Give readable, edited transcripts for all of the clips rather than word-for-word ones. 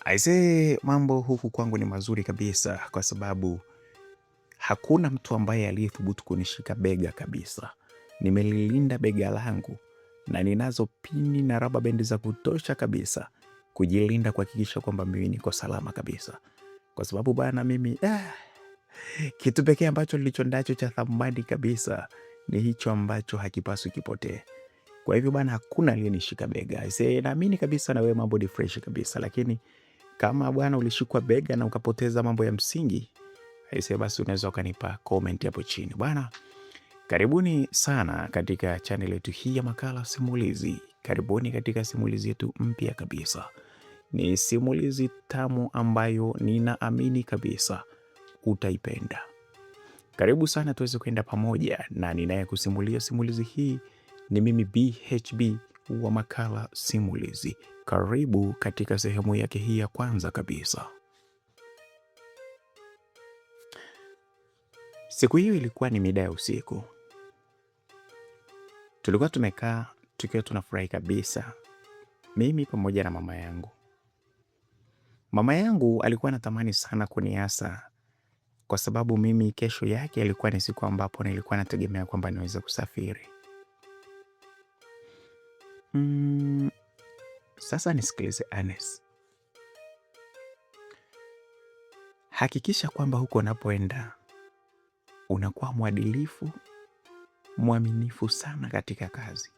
Aisee, mambo huku kwangu ni mazuri kabisa kwa sababu hakuna mtu ambaye aliyethubutu kunishika bega kabisa. Nimelilinda bega langu na ninazo pini na raba bendi za kutosha kabisa kujilinda kuhakikisha kwamba mimi niko salama kabisa. Kwa sababu bana mimi kitu pekee ambacho nilicho nacho cha thamani kabisa ni hicho ambacho hakipaswi kipotee. Kwa hivyo bana hakuna aliyenishika bega. Aisee, naamini kabisa na wewe mambo ni fresh kabisa, lakini kama bwana ulishikwa bega na ukapoteza mambo ya msingi, aisee, basi unaweza ukanipa comment hapo chini. Bwana, karibuni sana katika channel yetu hii ya Makala Simulizi. Karibuni katika simulizi yetu mpya kabisa. Ni simulizi tamu ambayo ninaamini kabisa utaipenda. Karibu sana tuweze kwenda pamoja, na ninayekusimulia simulizi hii ni mimi BHB wa Makala Simulizi. Karibu katika sehemu yake hii ya kwanza kabisa. Siku hiyo ilikuwa ni mida ya usiku. Tulikuwa tumekaa tukiwa tunafurahi kabisa, mimi pamoja na mama yangu. Mama yangu alikuwa anatamani sana kuniasa kwa sababu mimi kesho yake ilikuwa ni siku ambapo nilikuwa nategemea kwamba niweze kusafiri. Sasa nisikilize Anes. Hakikisha kwamba huko unapoenda unakuwa mwadilifu, mwaminifu sana katika kazi.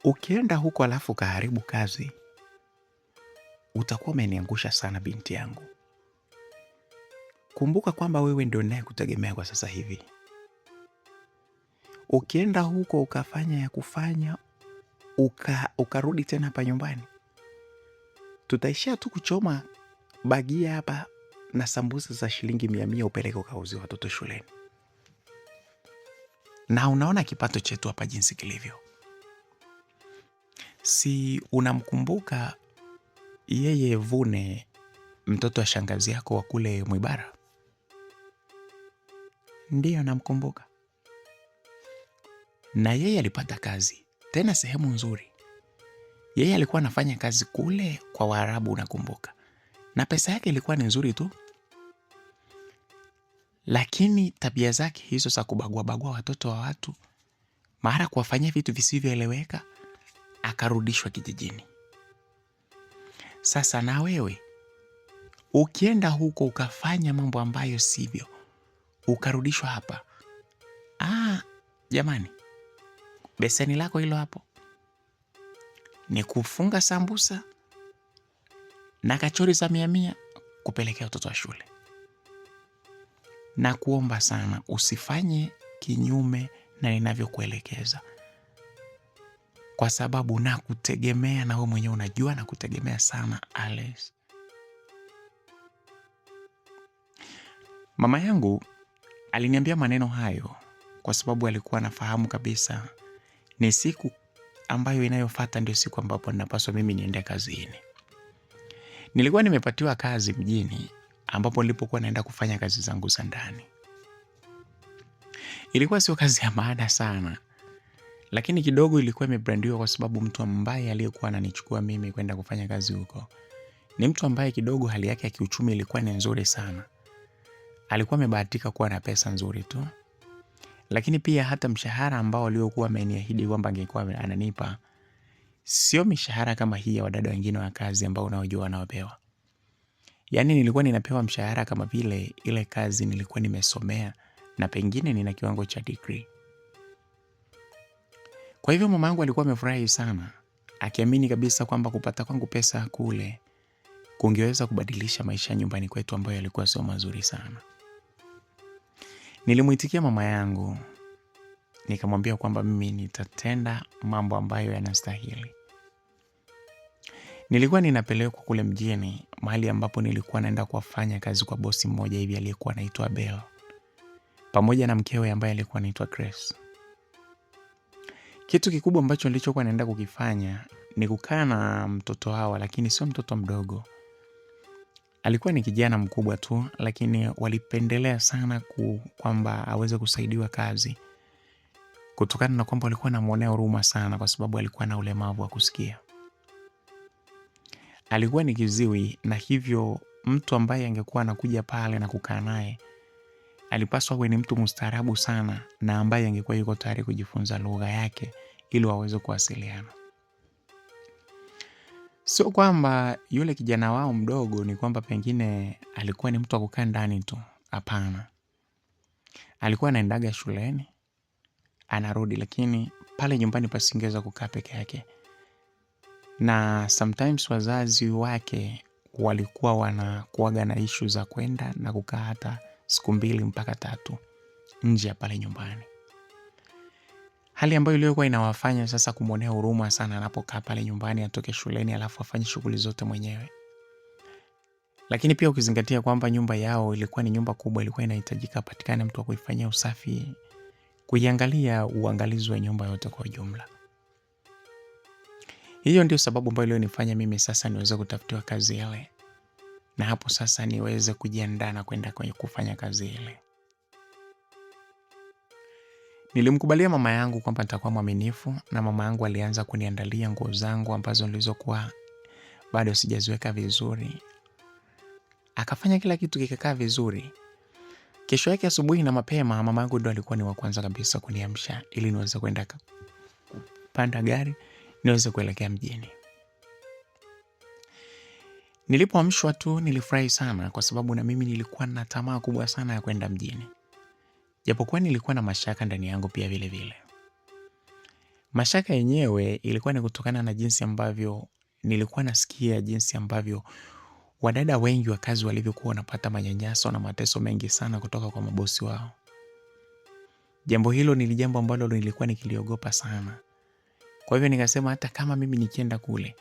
Ukienda huko alafu kaharibu kazi, utakuwa umeniangusha sana binti yangu. Kumbuka kwamba wewe ndio ninayekutegemea kwa sasa hivi. Ukienda huko ukafanya ya kufanya, ukarudi tena hapa nyumbani, tutaishia tu kuchoma bagia hapa na sambusa za shilingi 100 upeleke ukauzie watoto shuleni. Na unaona kipato chetu hapa jinsi kilivyo. Si unamkumbuka yeye Vune, mtoto wa shangazi yako wa kule Mwibara? Ndiyo, namkumbuka. Na yeye alipata kazi, tena sehemu nzuri. Yeye alikuwa anafanya kazi kule kwa Waarabu, unakumbuka. Na pesa yake ilikuwa ni nzuri tu. Lakini tabia zake hizo za kubagua watoto wa watu, mara kuwafanyia vitu visivyoeleweka, akarudishwa kijijini. Sasa na wewe ukienda huko ukafanya mambo ambayo sivyo, ukarudishwa hapa. Jamani, beseni lako hilo hapo ni kufunga sambusa na kachori za 100 kupelekea watoto wa shule. Na kuomba sana usifanye kinyume na ninavyokuelekeza, kwa sababu nakutegemea, na wewe mwenyewe unajua nakutegemea sana Alice. Mama yangu aliniambia maneno hayo kwa sababu alikuwa anafahamu kabisa ni siku ambayo inayofuata ndio siku ambapo ninapaswa mimi niende kazini. Nilikuwa nimepatiwa kazi mjini ambapo nilipokuwa naenda kufanya kazi zangu za ndani. Ilikuwa sio kazi ya maana sana, lakini kidogo ilikuwa imebrandiwa kwa sababu mtu ambaye aliyekuwa ananichukua mimi kwenda kufanya kazi huko ni mtu ambaye kidogo hali yake ya kiuchumi ilikuwa ni nzuri sana. Alikuwa amebahatika kuwa na pesa nzuri tu. Lakini pia hata mshahara ambao aliokuwa ameniahidi kwamba angekuwa ananipa sio mishahara kama hii ya wadada wengine wa kazi ambao unaojua wanaopewa. Yaani nilikuwa ninapewa mshahara kama vile ile kazi nilikuwa nimesomea na pengine nina kiwango cha degree. Kwa hivyo mamangu alikuwa amefurahi sana, akiamini kabisa kwamba kupata kwangu pesa kule kungeweza kubadilisha maisha nyumbani kwetu ambayo yalikuwa sio mazuri sana. Nilimuitikia mama yangu, nikamwambia kwamba mimi nitatenda mambo ambayo yanastahili. Nilikuwa ninapelekwa kule mjini, mahali ambapo nilikuwa naenda kufanya kazi kwa bosi mmoja hivi aliyekuwa anaitwa Bell, pamoja na mkewe ambaye alikuwa anaitwa Grace. Kitu kikubwa ambacho nilichokuwa naenda kukifanya ni kukaa na mtoto hawa, lakini sio mtoto mdogo. Alikuwa ni kijana mkubwa tu, lakini walipendelea sana kwamba aweze kusaidiwa kazi, kutokana na kwamba walikuwa wanamuonea huruma sana kwa sababu alikuwa na ulemavu wa kusikia. alikuwa ni kiziwi, na hivyo mtu ambaye angekuwa anakuja pale na kukaa naye alipaswa awe ni mtu mustaarabu sana na ambaye angekuwa yuko tayari kujifunza lugha yake ili waweze kuwasiliana. Sio kwamba yule kijana wao mdogo ni kwamba pengine alikuwa ni mtu wa kukaa ndani tu. Hapana. Alikuwa anaendaga shuleni, anarudi, lakini pale nyumbani pasingeweza kukaa peke yake. Na sometimes wazazi wake walikuwa wanakuwaga na issue za kwenda na kukaa hata siku 2 mpaka 3 nje ya pale nyumbani. Hali ambayo iliyokuwa inawafanya sasa kumwonea huruma sana anapokaa pale nyumbani, atoke shuleni alafu afanye shughuli zote mwenyewe. Lakini pia ukizingatia kwamba nyumba yao ilikuwa ni nyumba kubwa, ilikuwa inahitajika patikane mtu wa kuifanyia usafi, kuiangalia uangalizi wa nyumba yote kwa ujumla. Hiyo ndio sababu ambayo iliyonifanya mimi sasa niweze kutafutiwa kazi ile. Na hapo sasa niweze kujiandaa na kwenda kwenye kufanya kazi ile. Nilimkubalia mama yangu kwamba nitakuwa mwaminifu, na mama yangu alianza kuniandalia nguo zangu ambazo nilizokuwa bado sijaziweka vizuri. Akafanya kila kitu kikakaa vizuri. Kesho yake asubuhi na mapema mama yangu ndo alikuwa ni wa kwanza kabisa kuniamsha ili niweze kwenda kupanda gari niweze kuelekea mjini. Nilipoamshwa tu nilifurahi sana kwa sababu na mimi nilikuwa na tamaa kubwa sana ya kwenda mjini. Japokuwa nilikuwa na mashaka ndani yangu pia vile vile. Mashaka yenyewe ilikuwa ni kutokana na jinsi ambavyo nilikuwa nasikia jinsi ambavyo wadada wengi wa kazi walivyokuwa wanapata manyanyaso na mateso mengi sana kutoka kwa mabosi wao. Jambo hilo ni jambo ambalo nilikuwa nikiliogopa sana. Kwa hivyo nikasema hata kama mimi nikienda kule,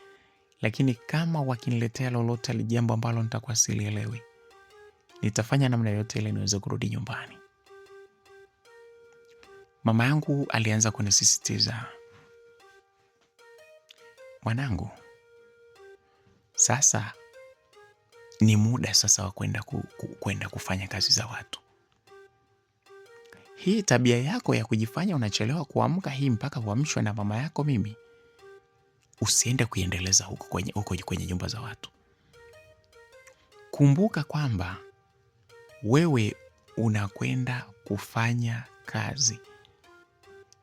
lakini kama wakiniletea lolote jambo ambalo nitakuwa silielewi, nitafanya namna yote ile niweze kurudi nyumbani. Mama yangu alianza kunisisitiza, mwanangu, sasa ni muda sasa wa kwenda kufanya kazi za watu. Hii tabia yako ya kujifanya unachelewa kuamka hii mpaka uamshwe na mama yako mimi, usiende kuiendeleza huko kwenye nyumba za watu. Kumbuka kwamba wewe unakwenda kufanya kazi.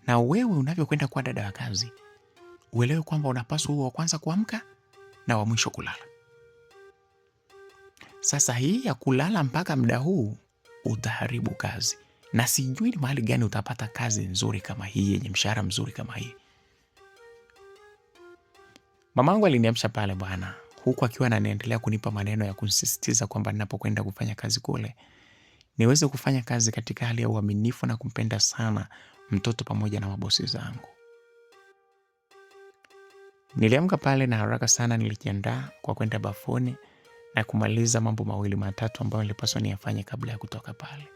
Na wewe unavyokwenda kwa dada wa kazi, uelewe kwamba unapaswa uwe wa kwanza kuamka na wa mwisho kulala. Sasa hii ya kulala mpaka muda huu utaharibu kazi. Na sijui ni mahali gani utapata kazi nzuri kama hii, yenye mshahara mzuri kama hii. Mamangu aliniamsha pale bwana, huku akiwa ananiendelea kunipa maneno ya kunisisitiza kwamba ninapokwenda kufanya kazi kule, niweze kufanya kazi katika hali ya uaminifu na kumpenda sana mtoto pamoja na mabosi zangu. Niliamka pale na haraka sana nilijiandaa kwa kwenda bafuni na kumaliza mambo 2 matatu ambayo nilipaswa niyafanye kabla ya kutoka pale.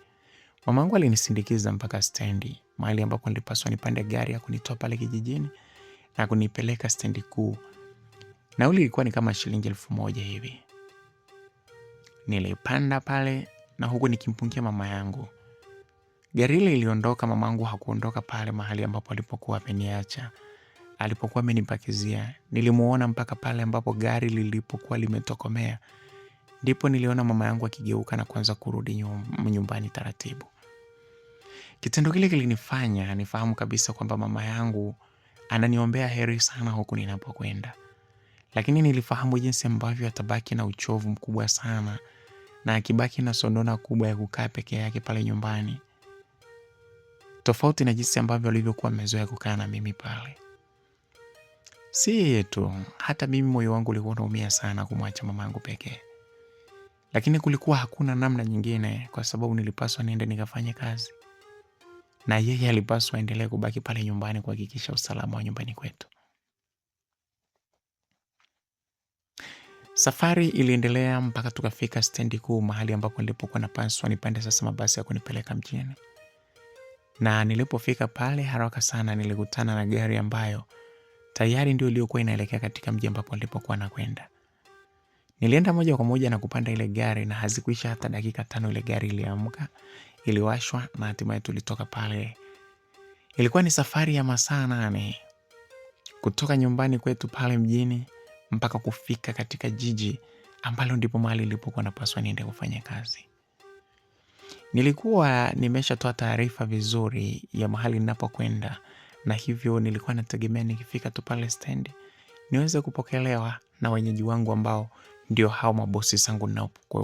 Mamangu alinisindikiza mpaka stendi, mahali ambapo nilipaswa nipande gari ya kunitoa pale kijijini na kunipeleka stendi kuu. Nauli ilikuwa ni kama shilingi 1000 hivi. Nilipanda pale na huku nikimpungia mama yangu. Gari ile iliondoka, mamangu hakuondoka pale mahali ambapo alipokuwa ameniacha. Alipokuwa amenipakizia, nilimuona mpaka pale ambapo gari lilipokuwa limetokomea. Ndipo niliona mama yangu akigeuka na kuanza kurudi nyumbani taratibu. Kitendo kile kilinifanya nifahamu kabisa kwamba mama yangu ananiombea heri sana huku ninapokwenda. Lakini nilifahamu jinsi ambavyo atabaki na uchovu mkubwa sana na akibaki na sonona kubwa ya kukaa peke yake pale nyumbani. Tofauti na jinsi ambavyo alivyokuwa amezoea kukaa na mimi pale. Si yeye tu, hata mimi moyo wangu ulikuwa unaumia sana kumwacha mama yangu pekee. Lakini kulikuwa hakuna namna nyingine kwa sababu nilipaswa niende nikafanye kazi. Na yeye alipaswa aendelee kubaki pale nyumbani kuhakikisha usalama wa nyumbani kwetu. Safari iliendelea mpaka tukafika stendi kuu, mahali ambapo nilipokuwa napaswa nipande sasa mabasi ya kunipeleka mjini. Na nilipofika pale haraka sana nilikutana na gari ambayo tayari ndio iliyokuwa inaelekea katika mji ambapo nilipokuwa nakwenda. Nilienda moja kwa moja na kupanda ile gari na hazikuisha hata dakika 5 ile gari iliamka, iliwashwa na hatimaye tulitoka pale. Ilikuwa ni safari ya masaa 8 kutoka nyumbani kwetu pale mjini mpaka kufika katika jiji ambalo ndipo mahali nilipokuwa napaswa niende kufanya kazi. Nilikuwa nimeshatoa taarifa vizuri ya mahali ninapokwenda, na hivyo nilikuwa nategemea nikifika tu pale stendi niweze kupokelewa na wenyeji wangu ambao ndio hao mabosi zangu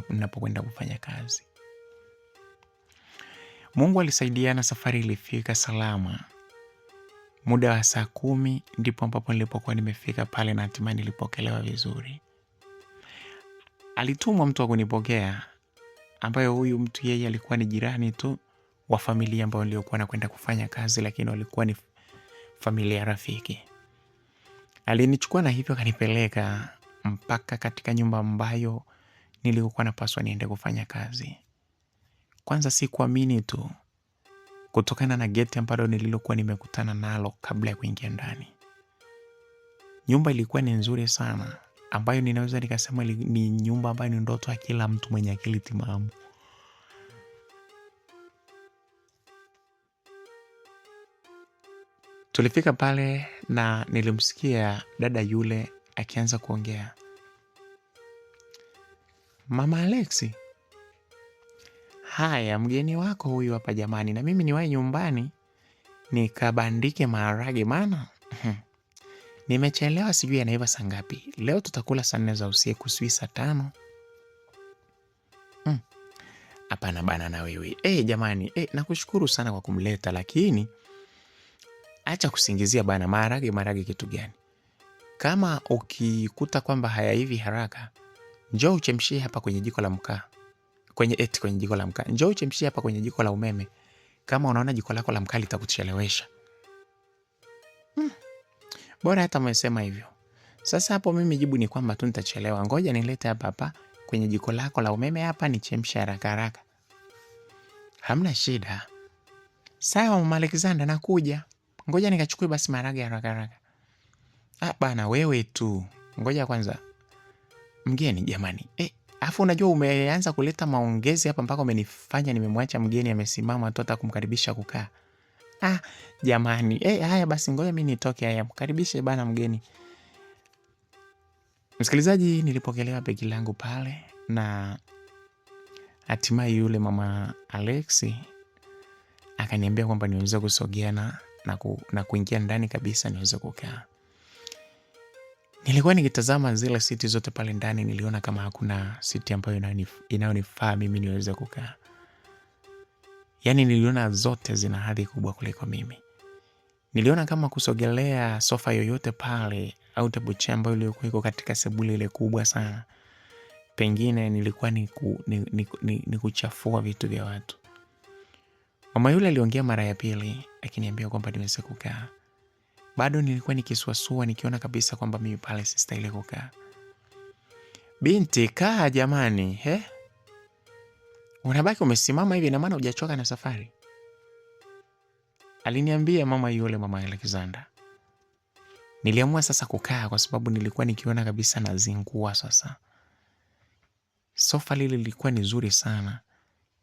ninapokwenda kufanya kazi. Mungu alisaidia na safari ilifika salama. Muda wa saa 10 ndipo ambapo nilipokuwa nimefika pale na hatimaye nilipokelewa vizuri. Alitumwa mtu wa kunipokea, ambayo huyu mtu yeye alikuwa ni jirani tu wa familia ambao niliokuwa nakwenda kufanya kazi, lakini walikuwa ni familia rafiki. Alinichukua na hivyo kanipeleka mpaka katika nyumba ambayo nilikuwa napaswa niende kufanya kazi. Kwanza sikuamini tu kutokana na geti ambalo nililokuwa nimekutana nalo kabla ya kuingia ndani. Nyumba ilikuwa ni nzuri sana, ambayo ninaweza nikasema ni nyumba ambayo ni ndoto ya kila mtu mwenye akili timamu. Tulifika pale na nilimsikia dada yule akianza kuongea. Mama Alexi, haya mgeni wako huyu hapa jamani, na mimi niwahi nyumbani nikabandike maharage maana nimechelewa, sijui yanaiva saa ngapi. Leo tutakula saa 4 za usiku, sijui saa 5. Hapana bana na wewe. Jamani, nakushukuru sana kwa kumleta, lakini acha kusingizia bana. Maharage kitu gani? Kama ukikuta kwamba hayaivi haraka, njoo uchemshie hapa kwenye jiko la mkaa. Kwenye jiko la mkaa. Njoo uchemshie hapa kwenye jiko la umeme. Kama unaona jiko lako la mkaa litakuchelewesha. Bora hata umesema hivyo. Sasa hapo mimi jibu ni kwamba tu nitachelewa. Ngoja nilete hapa kwenye jiko lako la umeme hapa nichemshe haraka. Hamna shida. Sawa Mama Alexander, nakuja. Ngoja nikachukue basi maharage haraka. Bana wewe tu. Ngoja kwanza. Mgeni jamani. Afu unajua umeanza kuleta maongezi hapa mpaka umenifanya nimemwacha mgeni amesimama tu hata kumkaribisha kukaa. Jamani. Haya basi ngoja mimi nitoke, haya mkaribishe bana mgeni. Msikilizaji, nilipokelewa begi langu pale na hatimaye yule Mama Alexi akaniambia kwamba niweze kusogea na kuingia ndani kabisa niweze kukaa. Nilikuwa nikitazama zile siti zote pale ndani, niliona kama hakuna siti ambayo inayonifaa mimi niweze kukaa. Yaani niliona zote zina hadhi kubwa kuliko mimi. Niliona kama kusogelea sofa yoyote pale au table chair ambayo ilikuwa iko katika sebule ile kubwa sana, pengine nilikuwa ni kuchafua vitu vya watu. Mama yule aliongea mara ya pili akiniambia kwamba niweze kukaa. Bado nilikuwa nikisuasua nikiona kabisa kwamba mimi pale sistahili kukaa. Binti, kaa jamani, unabaki umesimama hivi na maana hujachoka na safari? Aliniambia mama yule, Mama Alexander. Niliamua sasa kukaa kwa sababu nilikuwa nikiona kabisa nazingua sasa. Sofa lile lilikuwa ni zuri sana.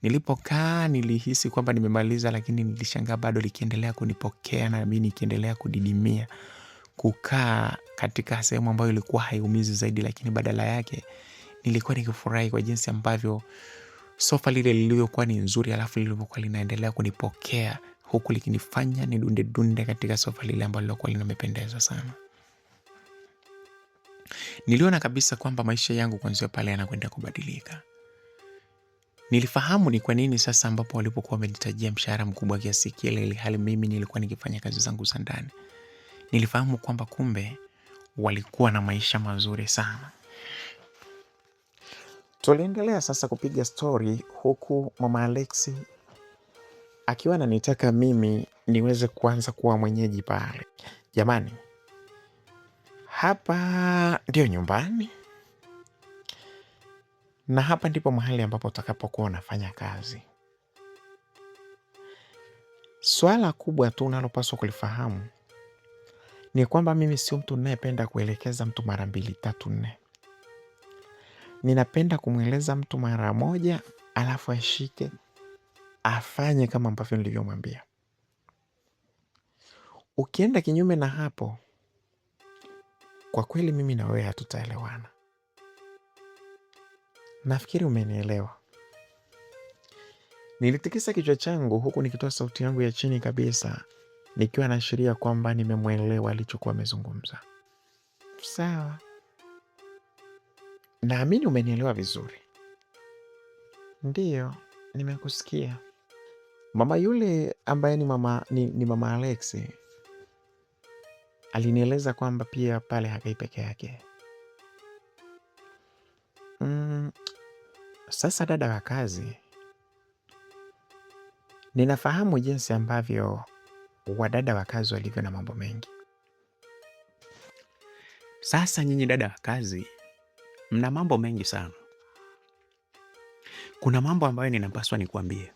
Nilipokaa nilihisi kwamba nimemaliza, lakini nilishangaa bado likiendelea kunipokea na mimi nikiendelea kudidimia. Kukaa katika sehemu ambayo ilikuwa haiumizi zaidi, lakini badala yake nilikuwa nikifurahi kwa jinsi ambavyo sofa lile lilikuwa ni nzuri, alafu lilikuwa linaendelea kunipokea huku likinifanya nidunde katika sofa lile ambalo lilikuwa linamependeza sana. Niliona kabisa kwamba maisha yangu kuanzia pale yanakwenda kubadilika. Nilifahamu ni kwa nini sasa ambapo walipokuwa wamenitajia mshahara mkubwa kiasi kile, ili hali mimi nilikuwa nikifanya kazi zangu za ndani. Nilifahamu kwamba kumbe walikuwa na maisha mazuri sana. Tuliendelea sasa kupiga story huku Mama Alexi akiwa ananitaka mimi niweze kuanza kuwa mwenyeji pale. Jamani, hapa ndio nyumbani na hapa ndipo mahali ambapo utakapokuwa unafanya kazi. Swala kubwa tu unalopaswa kulifahamu ni kwamba mimi sio mtu ninayependa kuelekeza mtu mara 2, 3, 4. Ninapenda kumweleza mtu mara moja, alafu ashike afanye kama ambavyo nilivyomwambia. Ukienda kinyume na hapo, kwa kweli mimi na wewe hatutaelewana. Nafikiri umenielewa. Nilitikisa kichwa changu huku nikitoa sauti yangu ya chini kabisa, nikiwa naashiria kwamba nimemwelewa alichokuwa amezungumza. Sawa, naamini umenielewa vizuri. Ndiyo, nimekusikia. Mama yule ambaye ni mama Alex alinieleza kwamba pia pale hakai peke yake. Sasa dada wa kazi, ninafahamu jinsi ambavyo wadada wa kazi walivyo na mambo mengi. Sasa nyinyi dada wa kazi mna mambo mengi sana. Kuna mambo ambayo ninapaswa nikuambie.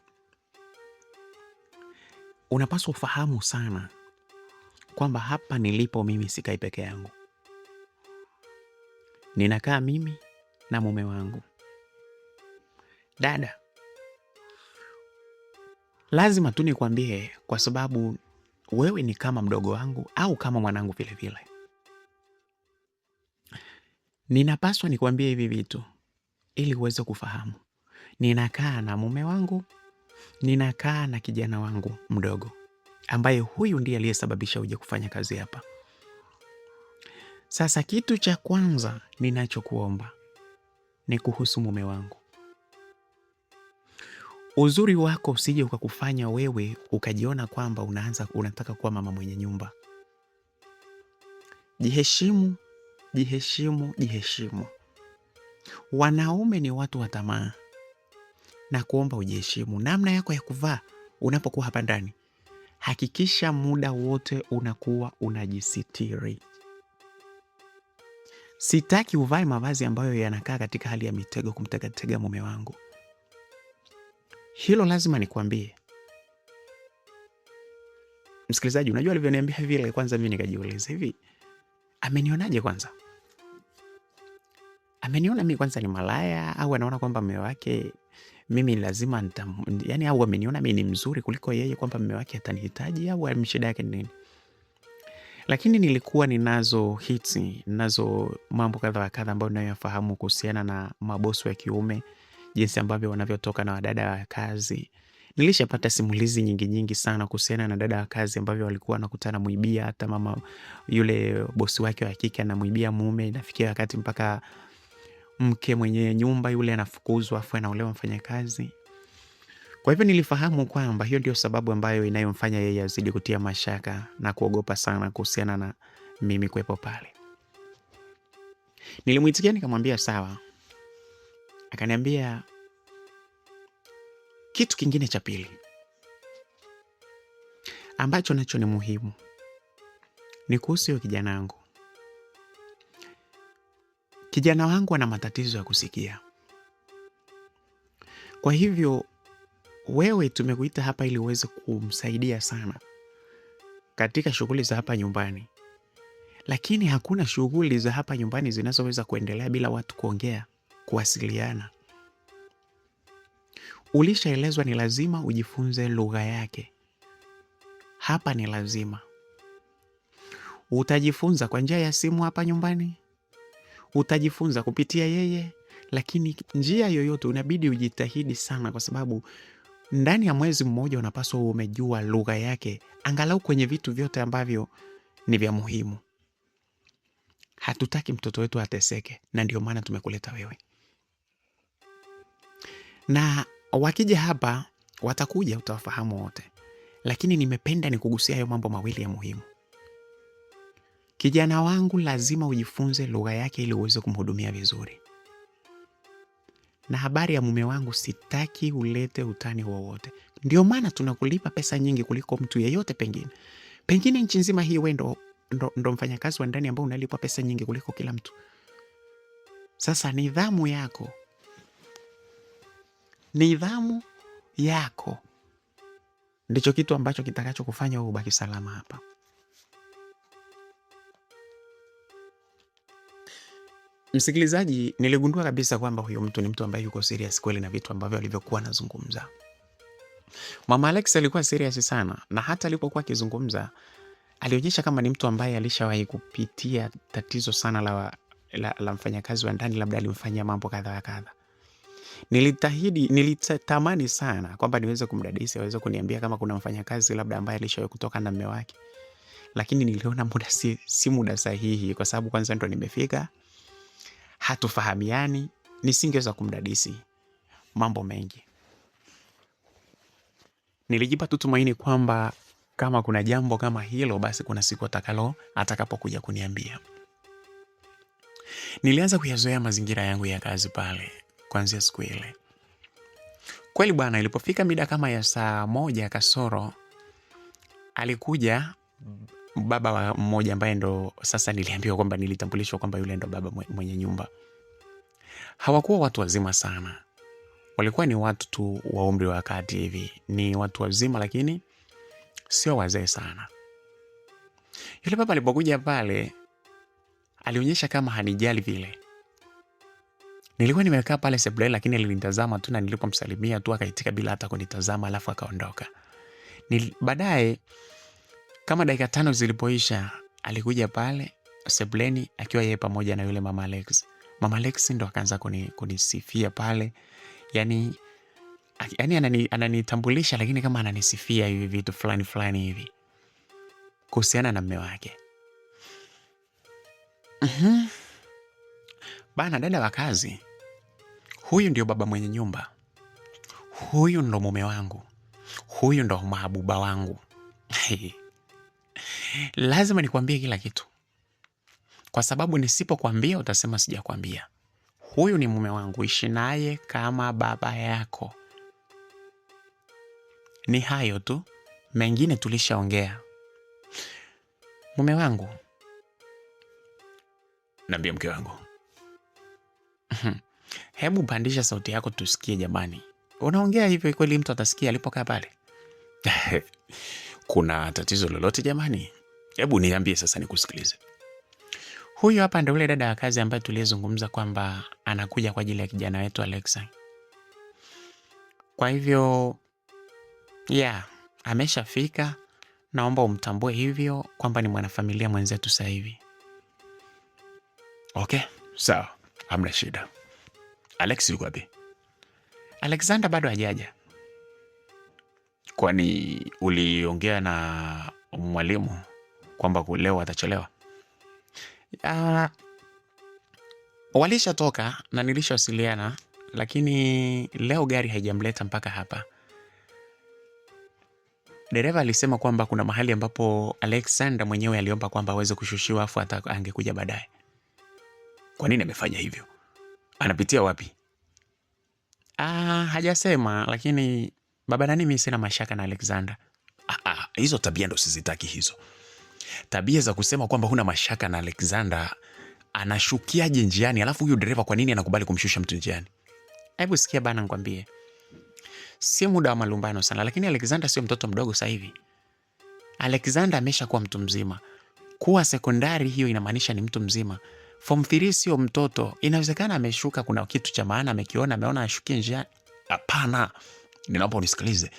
Unapaswa ufahamu sana kwamba hapa nilipo mimi sikai peke yangu. Ninakaa mimi na mume wangu. Dada, lazima tu nikwambie kwa sababu wewe ni kama mdogo wangu au kama mwanangu vile vile. Ninapaswa nikwambie hivi vitu ili uweze kufahamu. Ninakaa na mume wangu, ninakaa na kijana wangu mdogo ambaye huyu ndiye aliyesababisha uje kufanya kazi hapa. Sasa kitu cha kwanza ninachokuomba ni kuhusu mume wangu. Uzuri wako usije ukakufanya wewe ukajiona kwamba unataka kuwa mama mwenye nyumba. Jiheshimu, jiheshimu, jiheshimu. Wanaume ni watu wa tamaa. Na kuomba ujiheshimu. Namna yako ya kuvaa unapokuwa hapa ndani, hakikisha muda wote unakuwa unajisitiri. Sitaki uvae mavazi ambayo yanakaa katika hali ya mitego kumtegatega mume wangu. Hilo lazima nikwambie. Msikilizaji, unajua alivyoniambia vile, kwanza mimi nikajiuliza, hivi amenionaje kwanza? Ameniona mimi kwanza ni malaya au anaona kwamba mume wake mimi lazima yani, au ameniona mimi ni mzuri kuliko yeye kwamba mume wake atanihitaji, au shida yake ni nini? Lakini nilikuwa ninazo mambo kadha wa kadha ambayo ninayofahamu kuhusiana na mabosi wa kiume, jinsi ambavyo wanavyotoka na wadada wa kazi. Nilishapata simulizi nyingi sana kuhusiana na dada wa kazi ambavyo walikuwa wanakutana muibia, hata mama yule bosi wake wa kike anamuibia mume, inafikia wakati mpaka mke mwenye nyumba yule anafukuzwa afu anaolewa mfanyakazi. Kwa hivyo nilifahamu kwamba hiyo ndio sababu ambayo inayomfanya yeye azidi kutia mashaka na kuogopa sana kuhusiana na mimi kuwepo pale. Nilimuitikia nikamwambia sawa. Akaniambia kitu kingine cha pili ambacho nacho ni muhimu ni kuhusu huyo kijana wangu. Kijana wangu ana matatizo ya kusikia. Kwa hivyo wewe tumekuita hapa ili uweze kumsaidia sana katika shughuli za hapa nyumbani. Lakini hakuna shughuli za hapa nyumbani zinazoweza kuendelea bila watu kuongea, kuwasiliana. Ulishaelezwa ni lazima ujifunze lugha yake. Hapa ni lazima. Utajifunza kwa njia ya simu hapa nyumbani. Utajifunza kupitia yeye, lakini njia yoyote unabidi ujitahidi sana, kwa sababu ndani ya mwezi mmoja unapaswa umejua lugha yake, angalau kwenye vitu vyote ambavyo ni vya muhimu. Hatutaki mtoto wetu ateseke, na ndio maana tumekuleta wewe. Na wakija hapa watakuja, utawafahamu wote, lakini nimependa nikugusia hayo mambo mawili ya muhimu. Kijana wangu lazima ujifunze lugha yake ili uweze kumhudumia vizuri. Na habari ya mume wangu, sitaki ulete utani wowote. Ndio maana tunakulipa pesa nyingi kuliko mtu yeyote pengine. Pengine nchi nzima hii wewe ndo mfanyakazi wa ndani ambao unalipwa pesa nyingi kuliko kila mtu. Sasa nidhamu yako ndicho kitu ambacho kitakacho kufanya wewe ubaki salama hapa. Msikilizaji, niligundua kabisa kwamba huyo mtu ni mtu ambaye yuko serious kweli na vitu ambavyo alivyokuwa anazungumza. Mama Alex alikuwa serious sana, na hata alipokuwa akizungumza alionyesha kama ni mtu ambaye alishawahi kupitia tatizo sana la mfanyakazi wa ndani, labda alimfanyia mambo kadha wa kadha. Nilitamani sana kwamba niweze kumdadisi, aweze kuniambia kama kuna mfanyakazi labda ambaye alishawahi kutoka na mume wake. Lakini niliona muda si muda sahihi, kwa sababu kwanza ndo nimefika, hatufahamiani, nisingeweza kumdadisi mambo mengi. Nilijipa tu tumaini kwamba kama kuna jambo kama hilo, basi kuna siku atakapokuja kuniambia. Nilianza kuyazoea mazingira yangu ya kazi pale kuanzia siku ile. Kweli bwana, ilipofika mida kama ya saa 1 kasoro, alikuja baba mmoja ambaye ndo sasa niliambiwa kwamba, nilitambulishwa kwamba yule ndo baba mwenye nyumba. Hawakuwa watu wazima sana, walikuwa ni watu tu wa umri wa kati hivi. Ni watu wazima lakini sio wazee sana. Yule baba alipokuja pale, alionyesha kama hanijali vile. Nilikuwa nimekaa pale sebuleni, lakini alinitazama tu, na nilipomsalimia tu akaitika bila hata kunitazama, alafu akaondoka. Baadaye kama dakika 5 zilipoisha, alikuja pale sebuleni akiwa yeye pamoja na yule mama Alex. Mama Alex ndo akaanza kunisifia pale. Yani ananitambulisha, lakini kama ananisifia hivi vitu fulani hivi kuhusiana na mume wake. Bana, dada wa kazi, huyu ndio baba mwenye nyumba, huyu ndo mume wangu, huyu ndo mahabuba wangu. Lazima nikwambie kila kitu, kwa sababu nisipokuambia utasema sijakwambia. Huyu ni mume wangu, ishi naye kama baba yako. Ni hayo tu, mengine tulishaongea. Mume wangu, naambia mke wangu. Hebu pandisha sauti yako tusikie jamani. Unaongea hivyo kweli mtu atasikia alipokaa pale? Kuna tatizo lolote jamani? Hebu niambie sasa nikusikilize. Huyu hapa ndio yule dada wa kazi ambaye tulizungumza kwamba anakuja kwa ajili ya kijana wetu Alexa. Kwa hivyo ameshafika. Naomba umtambue hivyo kwamba ni mwanafamilia mwenzetu sasa hivi. Okay, sawa. Hamna shida. Alex yuko wapi? Alexander bado hajaja. Kwani uliongea na mwalimu kwamba leo atachelewa? Walishatoka na nilishawasiliana, lakini leo gari haijamleta mpaka hapa. Dereva alisema kwamba kuna mahali ambapo Alexander mwenyewe aliomba kwamba aweze kushushiwa, afu angekuja baadaye. Kwa nini amefanya hivyo? Anapitia wapi? Hajasema, lakini baba nani, mimi sina mashaka na Alexander. Hizo tabia ndo sizitaki hizo. Tabia za kusema kwamba huna mashaka na Alexander. Anashukiaje njiani? Alafu huyu dereva kwa nini anakubali kumshusha mtu njiani? Hebu sikia bana, nikwambie. Si muda wa malumbano sana, lakini Alexander sio mtoto mdogo sasa hivi. Alexander ameshakuwa mtu mzima. Kuwa sekondari hiyo inamaanisha ni mtu mzima. Form 3 sio mtoto. Inawezekana ameshuka, kuna kitu cha maana amekiona, ameona ashukie njiani. Hapana. Ninaomba unisikilize.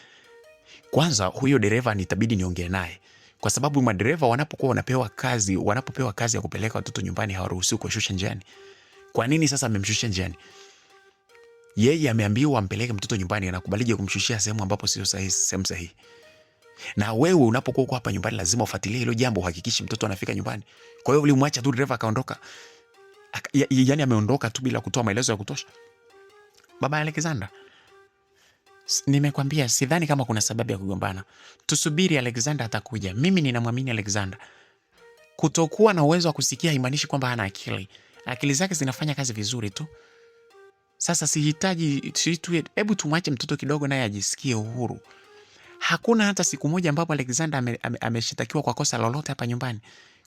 Kwanza huyo dereva nitabidi niongee naye, kwa sababu madereva wanapokuwa wanapewa kazi ya kupeleka watoto nyumbani hawaruhusiwi kushusha njiani. Kwa nini sasa amemshusha njiani? Yeye ameambiwa ampeleke mtoto nyumbani, anakubalije kumshushia sehemu ambapo sio sahihi, sehemu sahihi? Na wewe unapokuwa uko hapa nyumbani lazima ufuatilie hilo jambo, uhakikishe mtoto anafika nyumbani. Kwa hiyo ulimwacha tu dereva akaondoka. Yaani ameondoka tu bila kutoa maelezo ya kutosha. Baba Alexander, nimekwambia sidhani kama kuna sababu ya kugombana. Tusubiri, Alexander atakuja. Mimi ninamwamini Alexander. Kutokuwa na uwezo wa kusikia haimaanishi kwamba hana akili. Akili zake zinafanya kazi vizuri tu. Sasa sihitaji hebu tumwache mtoto kidogo naye ajisikie uhuru. Hakuna hata siku moja ambapo Alexander ameshitakiwa kwa kosa lolote hapa nyumbani,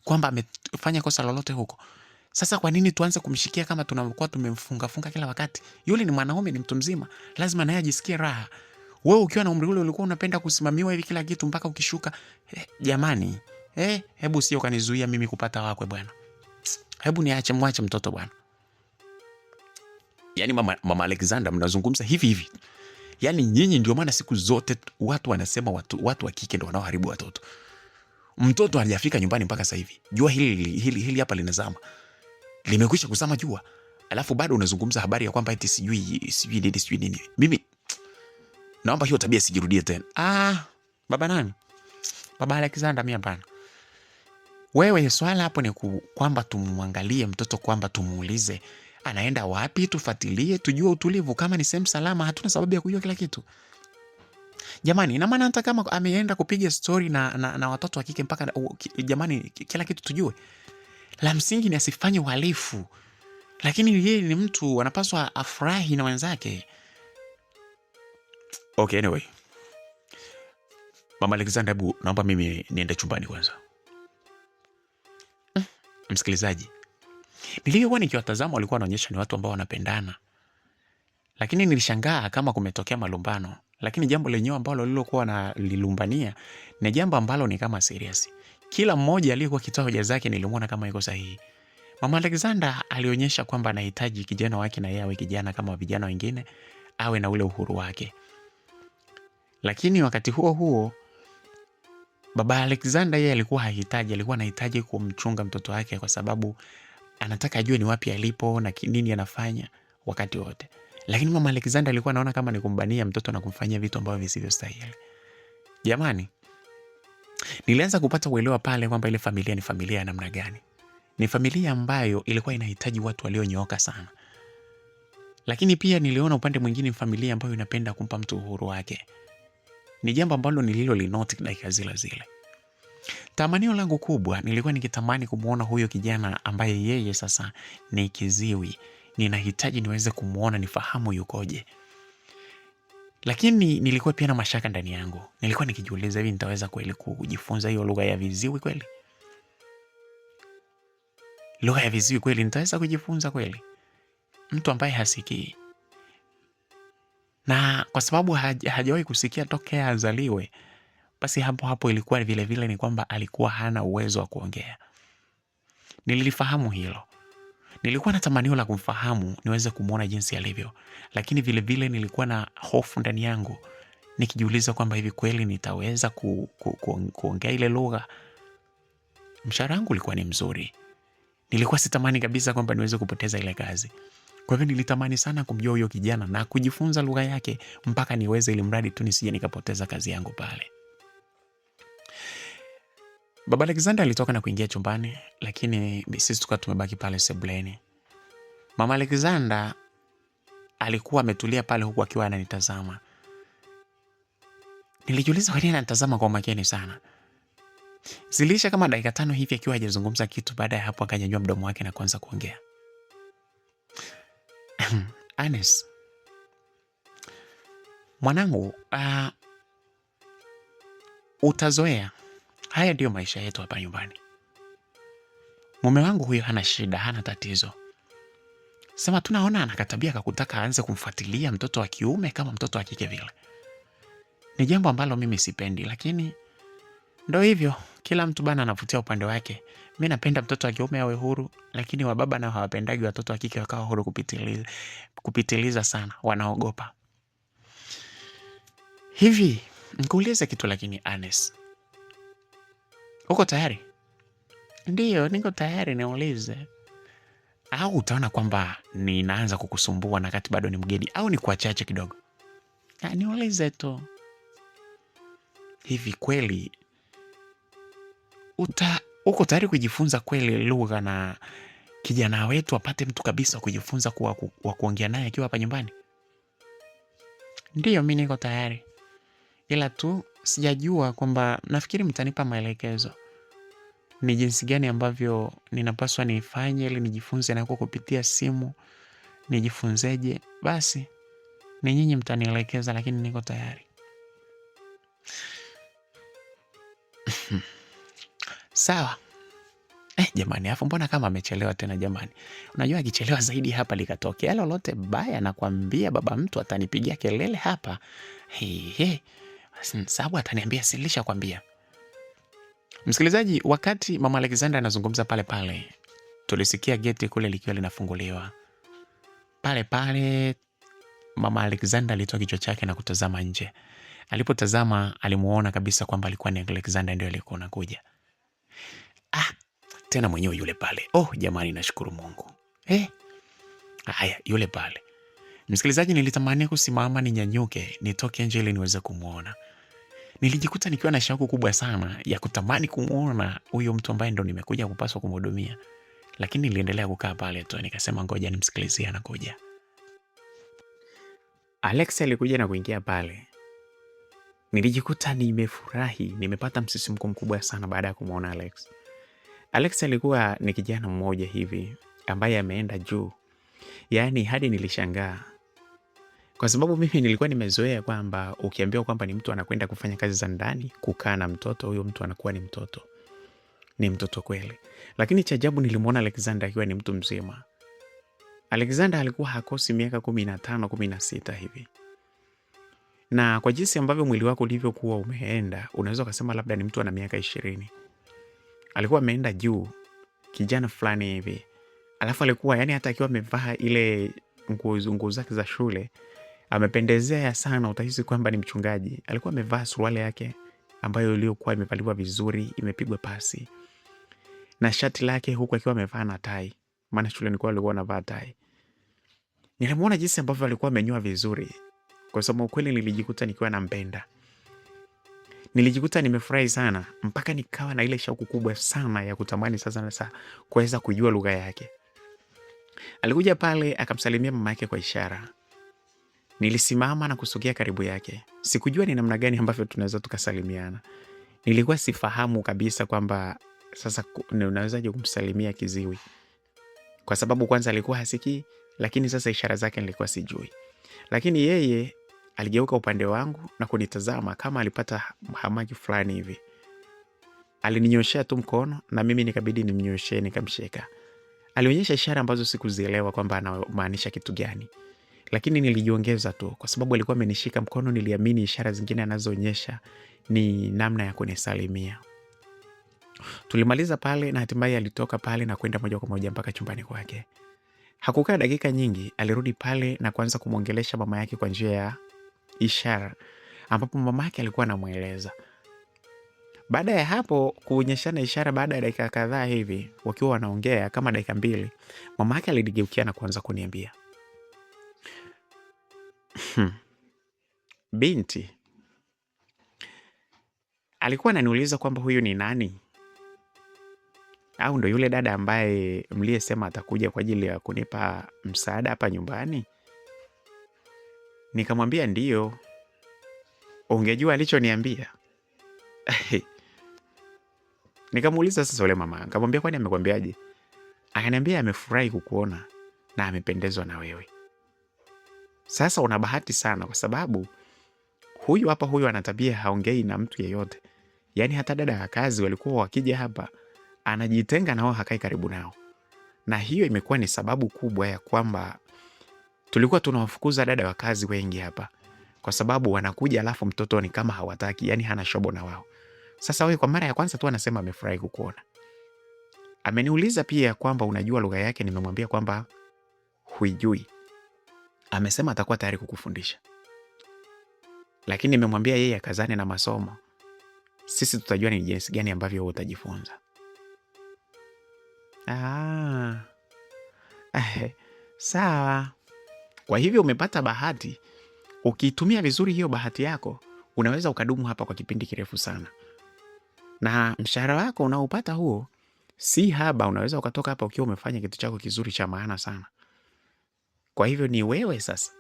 kwamba amefanya kosa lolote huko. Sasa kwa nini tuanze kumshikia kama tunakuwa tumemfunga kila wakati? Yule ni mwanaume, ni mtu mzima, lazima naye ajisikie raha. Wewe ukiwa na umri ule ulikuwa unapenda kusimamiwa hivi kila kitu mpaka ukishuka. Jamani, hebu sio kanizuia mimi kupata wakwe bwana. Hebu mwache mtoto bwana. Yaani mama Alexander, mnazungumza hivi. Yaani nyinyi ndio maana siku zote watu wanasema watu wa kike ndio wanaoharibu watoto. Mtoto hajafika nyumbani mpaka sasa hivi. Jua hili hapa linazama. Limekwisha kuzama jua. Alafu bado unazungumza habari ya kwamba eti sijui nini. Mimi naomba hiyo tabia sijirudie tena. Baba nani? Baba Alexander, mimi hapana. Wewe swala hapo ni kwamba tumwangalie mtoto, kwamba tumuulize anaenda wapi, tufuatilie, tujue utulivu. Kama ni sehemu salama, hatuna sababu ya kujua kila kitu. Jamani, ina maana hata kama ameenda kupiga story na watoto wa kike mpaka jamani, kila kitu tujue. La msingi ni asifanye uhalifu. Lakini yeye ni mtu, anapaswa afurahi na wenzake. Okay, anyway. Mama Alexander, hebu naomba mimi niende chumbani kwanza. Msikilizaji, nilivyokuwa nikiwatazama walikuwa wanaonyesha ni watu ambao wanapendana. Lakini nilishangaa kama kumetokea malumbano. Lakini jambo lenyewe ambalo lilokuwa wanalilumbania ni jambo ambalo ni kama serious. Kila mmoja aliyekuwa akitoa hoja zake nilimwona kama yuko sahihi. Mama Alexander alionyesha kwamba anahitaji kijana wake na yeye awe kijana kama vijana wengine, awe na ule uhuru wake. Lakini wakati huo huo Baba Alexander yeye alikuwa anahitaji kumchunga mtoto wake, kwa sababu anataka ajue ni wapi alipo na nini anafanya wakati wote. Lakini Mama Alexander alikuwa anaona kama ni kumbania mtoto na kumfanyia vitu ambavyo visivyostahili. Jamani, nilianza kupata uelewa pale kwamba ile familia ni familia ya namna gani. Ni familia ambayo ilikuwa inahitaji watu walionyooka sana. Lakini pia niliona upande mwingine familia ambayo inapenda kumpa mtu uhuru wake. Ni jambo ambalo nililolinoti dakika zile. Tamanio langu kubwa nilikuwa nikitamani kumuona huyo kijana ambaye yeye sasa ni kiziwi. Ninahitaji niweze kumuona, nifahamu yukoje. Lakini nilikuwa pia na mashaka ndani yangu. Nilikuwa nikijiuliza, hivi nitaweza kweli kujifunza hiyo lugha ya viziwi kweli? Lugha ya viziwi kweli nitaweza kujifunza kweli? Mtu ambaye hasikii. Na kwa sababu hajawahi kusikia tokea azaliwe, basi hapo ilikuwa vile vile ni kwamba alikuwa hana uwezo wa kuongea. Nilifahamu hilo. Nilikuwa na tamanio la kumfahamu, niweze kumuona jinsi alivyo. Lakini vile vile nilikuwa na hofu ndani yangu, nikijiuliza kwamba hivi kweli nitaweza kuongea ile lugha. Mshahara wangu ulikuwa ni mzuri. Nilikuwa sitamani kabisa kwamba niweze kupoteza ile kazi. Kwa hivyo nilitamani sana kumjua huyo kijana na kujifunza lugha yake mpaka niweze, ili mradi tu nisije nikapoteza kazi yangu pale. Baba Alexander alitoka na kuingia chumbani, lakini sisi tukawa tumebaki pale sebuleni. Mama Alexander alikuwa ametulia pale huku akiwa ananitazama. Nilijiuliza kwa nini anatazama kwa makini sana. Zilisha kama dakika 5 hivi akiwa hajazungumza kitu. Baada ya hapo akanyanyua mdomo wake na kuanza kuongea. Anes, mwanangu, utazoea. Haya ndio maisha yetu hapa nyumbani. Mume wangu huyo hana shida, hana tatizo. Sema tunaona anakatabia kakutaka aanze kumfuatilia mtoto wa kiume kama mtoto wa kike vile. Ni jambo ambalo mimi sipendi, lakini ndo hivyo, kila mtu bana anavutia upande wake. Mimi napenda mtoto wa kiume awe huru, lakini wababa nao hawapendagi watoto wa kike wakawa huru kupitiliza sana, wanaogopa. Hivi, nikuulize kitu lakini Anes. Uko tayari? Ndiyo, niko tayari, niulize. Au utaona kwamba ninaanza kukusumbua na kati bado ni mgeni, au ni kwa chache kidogo? Niulize tu. Hivi kweli uko tayari kujifunza kweli lugha na kijana wetu apate mtu kabisa kujifunza wa kuongea naye akiwa hapa nyumbani? Ndiyo, mimi niko tayari. Ila tu sijajua kwamba, nafikiri mtanipa maelekezo ni jinsi gani ambavyo ninapaswa nifanye ili nijifunze na kupitia simu. Nijifunzeje? Basi ni nyinyi mtanielekeza, lakini niko tayari. Sawa. Jamani, afu mbona kama amechelewa tena jamani? Unajua akichelewa zaidi hapa likatokea lolote baya, nakwambia baba mtu atanipigia kelele hapa. Sababu ataniambia silisha kwambia. Msikilizaji, wakati Mama Alexander anazungumza pale, tulisikia geti kule likiwa linafunguliwa. Pale Mama Alexander alitoa kichwa chake na kutazama nje. Alipotazama alimuona kabisa kwamba alikuwa ni Alexander ndio alikuwa anakuja. Tena mwenyewe yule pale. Jamani, nashukuru Mungu. Haya, yule pale. Msikilizaji, nilitamani kusimama ninyanyuke nitoke nje ili niweze kumwona. Nilijikuta nikiwa na shauku kubwa sana ya kutamani kumwona huyo mtu ambaye ndo nimekuja kupaswa kumhudumia, lakini niliendelea kukaa pale tu. Nikasema ngoja nimsikilizie anakuja. Alex alikuja na kuingia pale. Nilijikuta nimefurahi, nimepata msisimko mkubwa sana baada ya kumwona Alex. Alex alikuwa ni kijana mmoja hivi ambaye ameenda juu, yaani hadi nilishangaa, kwa sababu mimi nilikuwa nimezoea kwamba ukiambiwa kwamba ni mtu anakwenda kufanya kazi za ndani, kukaa na mtoto, huyo mtu anakuwa ni mtoto. Ni mtoto kweli. Lakini cha ajabu nilimwona Alexander akiwa ni mtu mzima. Alexander alikuwa hakosi miaka 15, 16 hivi. Na kwa jinsi ambavyo mwili wako ulivyokuwa umeenda, unaweza kusema labda ni mtu ana miaka 20. Alikuwa ameenda juu, kijana fulani hivi. Alafu alikuwa yani hata akiwa amevaa ile nguo zake za shule, amependezea sana, utahisi kwamba ni mchungaji. Alikuwa amevaa suruali yake ambayo iliyokuwa imevaliwa vizuri, imepigwa pasi. Na shati lake huku akiwa amevaa na tai. Maana shule nilikuwa alikuwa anavaa tai. Nilimuona jinsi ambavyo alikuwa amenyoa vizuri. Kwa sababu kweli nilijikuta nikiwa nampenda. Nilijikuta nimefurahi sana mpaka nikawa na ile shauku kubwa sana ya kutamani sasa kuweza kujua lugha yake. Alikuja pale akamsalimia mama yake kwa ishara. Nilisimama na kusogea karibu yake. Sikujua ni namna gani ambavyo tunaweza tukasalimiana. Nilikuwa sifahamu kabisa kwamba sasa unawezaje kumsalimia kiziwi. Kwa sababu kwanza alikuwa hasikii, lakini sasa ishara zake nilikuwa sijui. Lakini yeye aligeuka upande wangu na kunitazama kama alipata hamaki fulani hivi. Alininyoshea tu mkono na mimi nikabidi nimnyoshee, nikamshika. Alionyesha ishara ambazo sikuzielewa kwamba anamaanisha kitu gani. Lakini nilijiongeza tu kwa sababu alikuwa amenishika mkono, niliamini ishara zingine anazoonyesha ni namna ya kunisalimia. Tulimaliza pale na hatimaye alitoka pale na kwenda moja kwa moja mpaka chumbani kwake. Hakukaa dakika nyingi, alirudi pale na kuanza kumwongelesha mama yake kwa njia ya ishara, ambapo mama yake alikuwa anamueleza. Baada ya hapo kuonyeshana ishara, baada ya dakika kadhaa hivi wakiwa wanaongea kama dakika 2, mama yake aligeukia na kuanza kuniambia, binti, alikuwa ananiuliza kwamba huyu ni nani? Au ndo yule dada ambaye mliyesema atakuja kwa ajili ya kunipa msaada hapa nyumbani? Nikamwambia ndiyo. Ungejua alichoniambia. Nikamuuliza sasa yule mama, nikamwambia kwani amekwambiaje? Akaniambia amefurahi kukuona na amependezwa na wewe. Sasa una bahati sana kwa sababu huyu ana tabia haongei na mtu yeyote. Yaani hata dada ya kazi walikuwa wakija hapa anajitenga nao, hakai karibu nao. Na hiyo imekuwa ni sababu kubwa ya kwamba tulikuwa tunawafukuza dada wa kazi wengi hapa. Kwa sababu wanakuja alafu mtoto ni kama hawataki, yani hana shobo na wao. Sasa wewe kwa mara ya kwanza tu anasema amefurahi kukuona. Ameniuliza pia kwamba unajua lugha yake, nimemwambia kwamba huijui. Amesema atakuwa tayari kukufundisha. Lakini nimemwambia yeye akazane na masomo. Sisi tutajua ni jinsi gani ambavyo wewe utajifunza. Sawa. Kwa hivyo umepata bahati. Ukitumia vizuri hiyo bahati yako, unaweza ukadumu hapa kwa kipindi kirefu sana. Na mshahara wako unaopata huo si haba, unaweza ukatoka hapa ukiwa umefanya kitu chako kizuri cha maana sana. Kwa hivyo ni wewe sasa.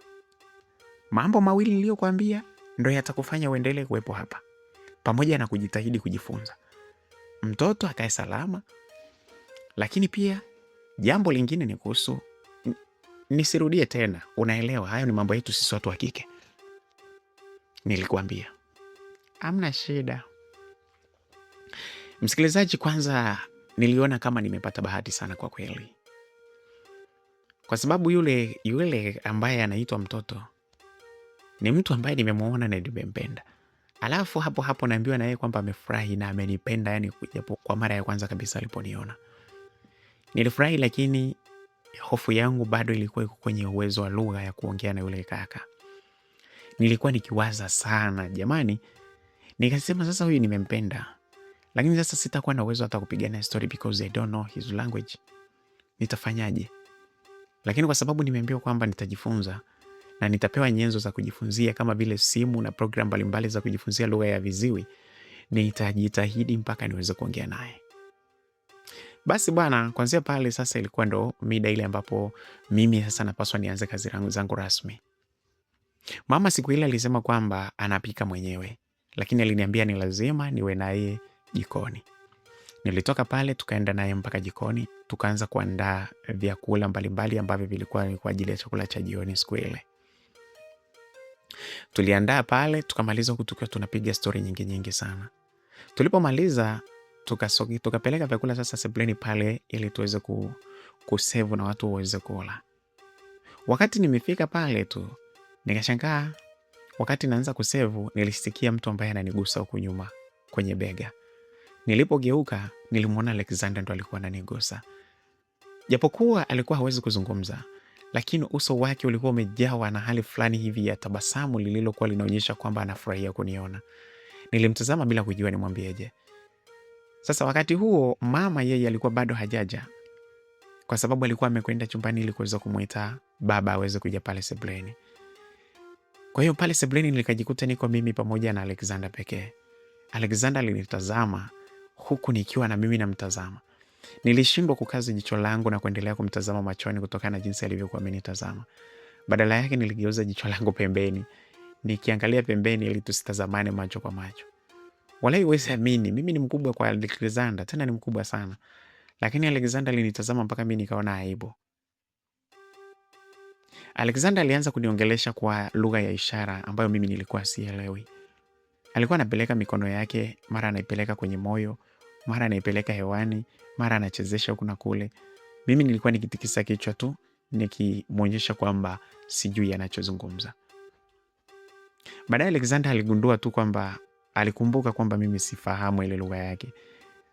Mambo mawili niliyokuambia ndio yatakufanya uendelee kuwepo hapa. Pamoja na kujitahidi kujifunza. Mtoto akae salama. Lakini pia jambo lingine ni kuhusu, nisirudie tena, unaelewa hayo ni mambo yetu sisi watu wa kike. Nilikuambia hamna shida. Msikilizaji, kwanza niliona kama nimepata bahati sana kwa kweli. Kwa sababu yule ambaye anaitwa mtoto ni mtu ambaye nimemuona na nimempenda. Alafu hapo naambiwa na yeye kwamba amefurahi na amenipenda, yani kwa mara ya kwanza kabisa aliponiona. Nilifurahi, lakini hofu yangu bado ilikuwa iko kwenye uwezo wa lugha ya kuongea na yule kaka. Nilikuwa nikiwaza sana, jamani. Nikasema sasa huyu nimempenda. Lakini sasa sitakuwa na uwezo hata kupigana story because I don't know his language. Nitafanyaje? Lakini kwa sababu nimeambiwa kwamba nitajifunza na nitapewa nyenzo za kujifunzia kama vile simu na program mbalimbali za kujifunzia lugha ya viziwi, nitajitahidi mpaka niweze kuongea naye. Basi bwana, kuanzia pale sasa ilikuwa ndo mida ile ambapo mimi sasa napaswa nianze kazi zangu rasmi. Mama siku ile alisema kwamba anapika mwenyewe, lakini aliniambia ni lazima niwe naye jikoni. Nilitoka pale tukaenda naye mpaka jikoni, tukaanza kuandaa vyakula mbalimbali ambavyo vilikuwa ni kwa ajili ya chakula cha jioni siku ile. Tuliandaa pale, tukamaliza huku tukiwa tunapiga story nyingi sana. Tulipomaliza tukapeleka vyakula sasa sebuleni pale ili tuweze kusevu na watu waweze kula. Wakati nimefika pale tu, nikashangaa wakati naanza kusevu nilisikia mtu ambaye ananigusa huku nyuma kwenye bega. Nilipogeuka nilimwona Alexander ndo alikuwa ananigusa. Japokuwa alikuwa hawezi kuzungumza, lakini uso wake ulikuwa umejawa na hali fulani hivi ya tabasamu lililokuwa linaonyesha kwamba anafurahia kuniona. Nilimtazama bila kujua nimwambieje. Sasa wakati huo mama yeye alikuwa bado hajaja, kwa sababu alikuwa amekwenda chumbani ili kuweza kumuita baba aweze kuja pale sebuleni. Kwa hiyo pale sebuleni nilikajikuta niko mimi pamoja na Alexander pekee. Alexander alinitazama huku nikiwa na mimi namtazama. Nilishindwa kukaza jicho langu na kuendelea kumtazama machoni kutokana na jinsi alivyokuwa amenitazama. Badala yake niligeuza jicho langu pembeni, nikiangalia pembeni ili tusitazamane macho kwa macho. Walai huwezi amini, mimi ni mkubwa kwa Alexander, tena ni mkubwa sana. Lakini Alexander alinitazama mpaka mimi nikaona aibu. Alexander alianza kuniongelesha kwa lugha ya ishara ambayo mimi nilikuwa sielewi. Alikuwa anapeleka mikono yake, mara anaipeleka kwenye moyo, mara anaipeleka hewani, mara anachezesha huku na kule. Mimi nilikuwa nikitikisa kichwa tu, nikimwonyesha kwamba sijui anachozungumza. Baadaye Alexander aligundua tu kwamba alikumbuka kwamba mimi sifahamu ile lugha yake.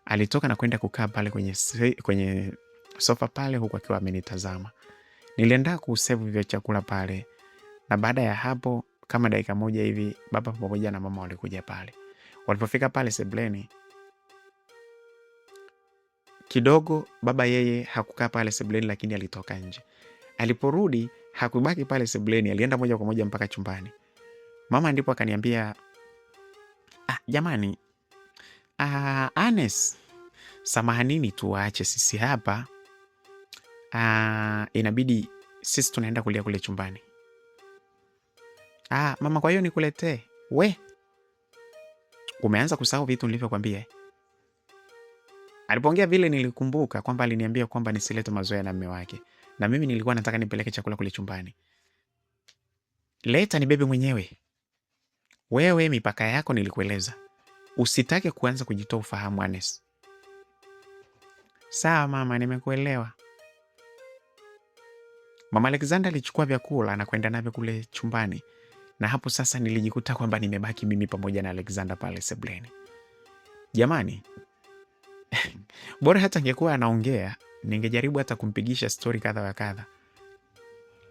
Alitoka na kwenda kukaa pale kwenye sofa pale huku akiwa amenitazama. Nilienda kusevu vya chakula pale, na baada ya hapo kama dakika moja hivi baba pamoja na mama walikuja pale. Walipofika pale sebuleni kidogo, baba yeye hakukaa pale sebuleni, lakini alitoka nje. Aliporudi hakubaki pale sebuleni, alienda moja kwa moja mpaka chumbani. Mama ndipo akaniambia, jamani, Anes, samahanini tuache sisi hapa. Inabidi sisi tunaenda kulia kule chumbani. Mama, kwa hiyo nikuletee? We, umeanza kusahau vitu nilivyokuambia. Alipoongea vile nilikumbuka kwamba aliniambia kwamba nisilete mazoea na mume wake, na mimi nilikuwa nataka nipeleke chakula kule chumbani. Leta nibebe mwenyewe. Wewe mipaka yako nilikueleza. Usitake kuanza kujitoa ufahamu, Anes. Sawa mama, nimekuelewa. Mama Alexander alichukua vyakula na kwenda navyo kule chumbani, na hapo sasa nilijikuta kwamba nimebaki mimi pamoja na Alexander pale sebuleni. Jamani, bora hata angekuwa anaongea, ningejaribu hata kumpigisha story kadha wa kadha.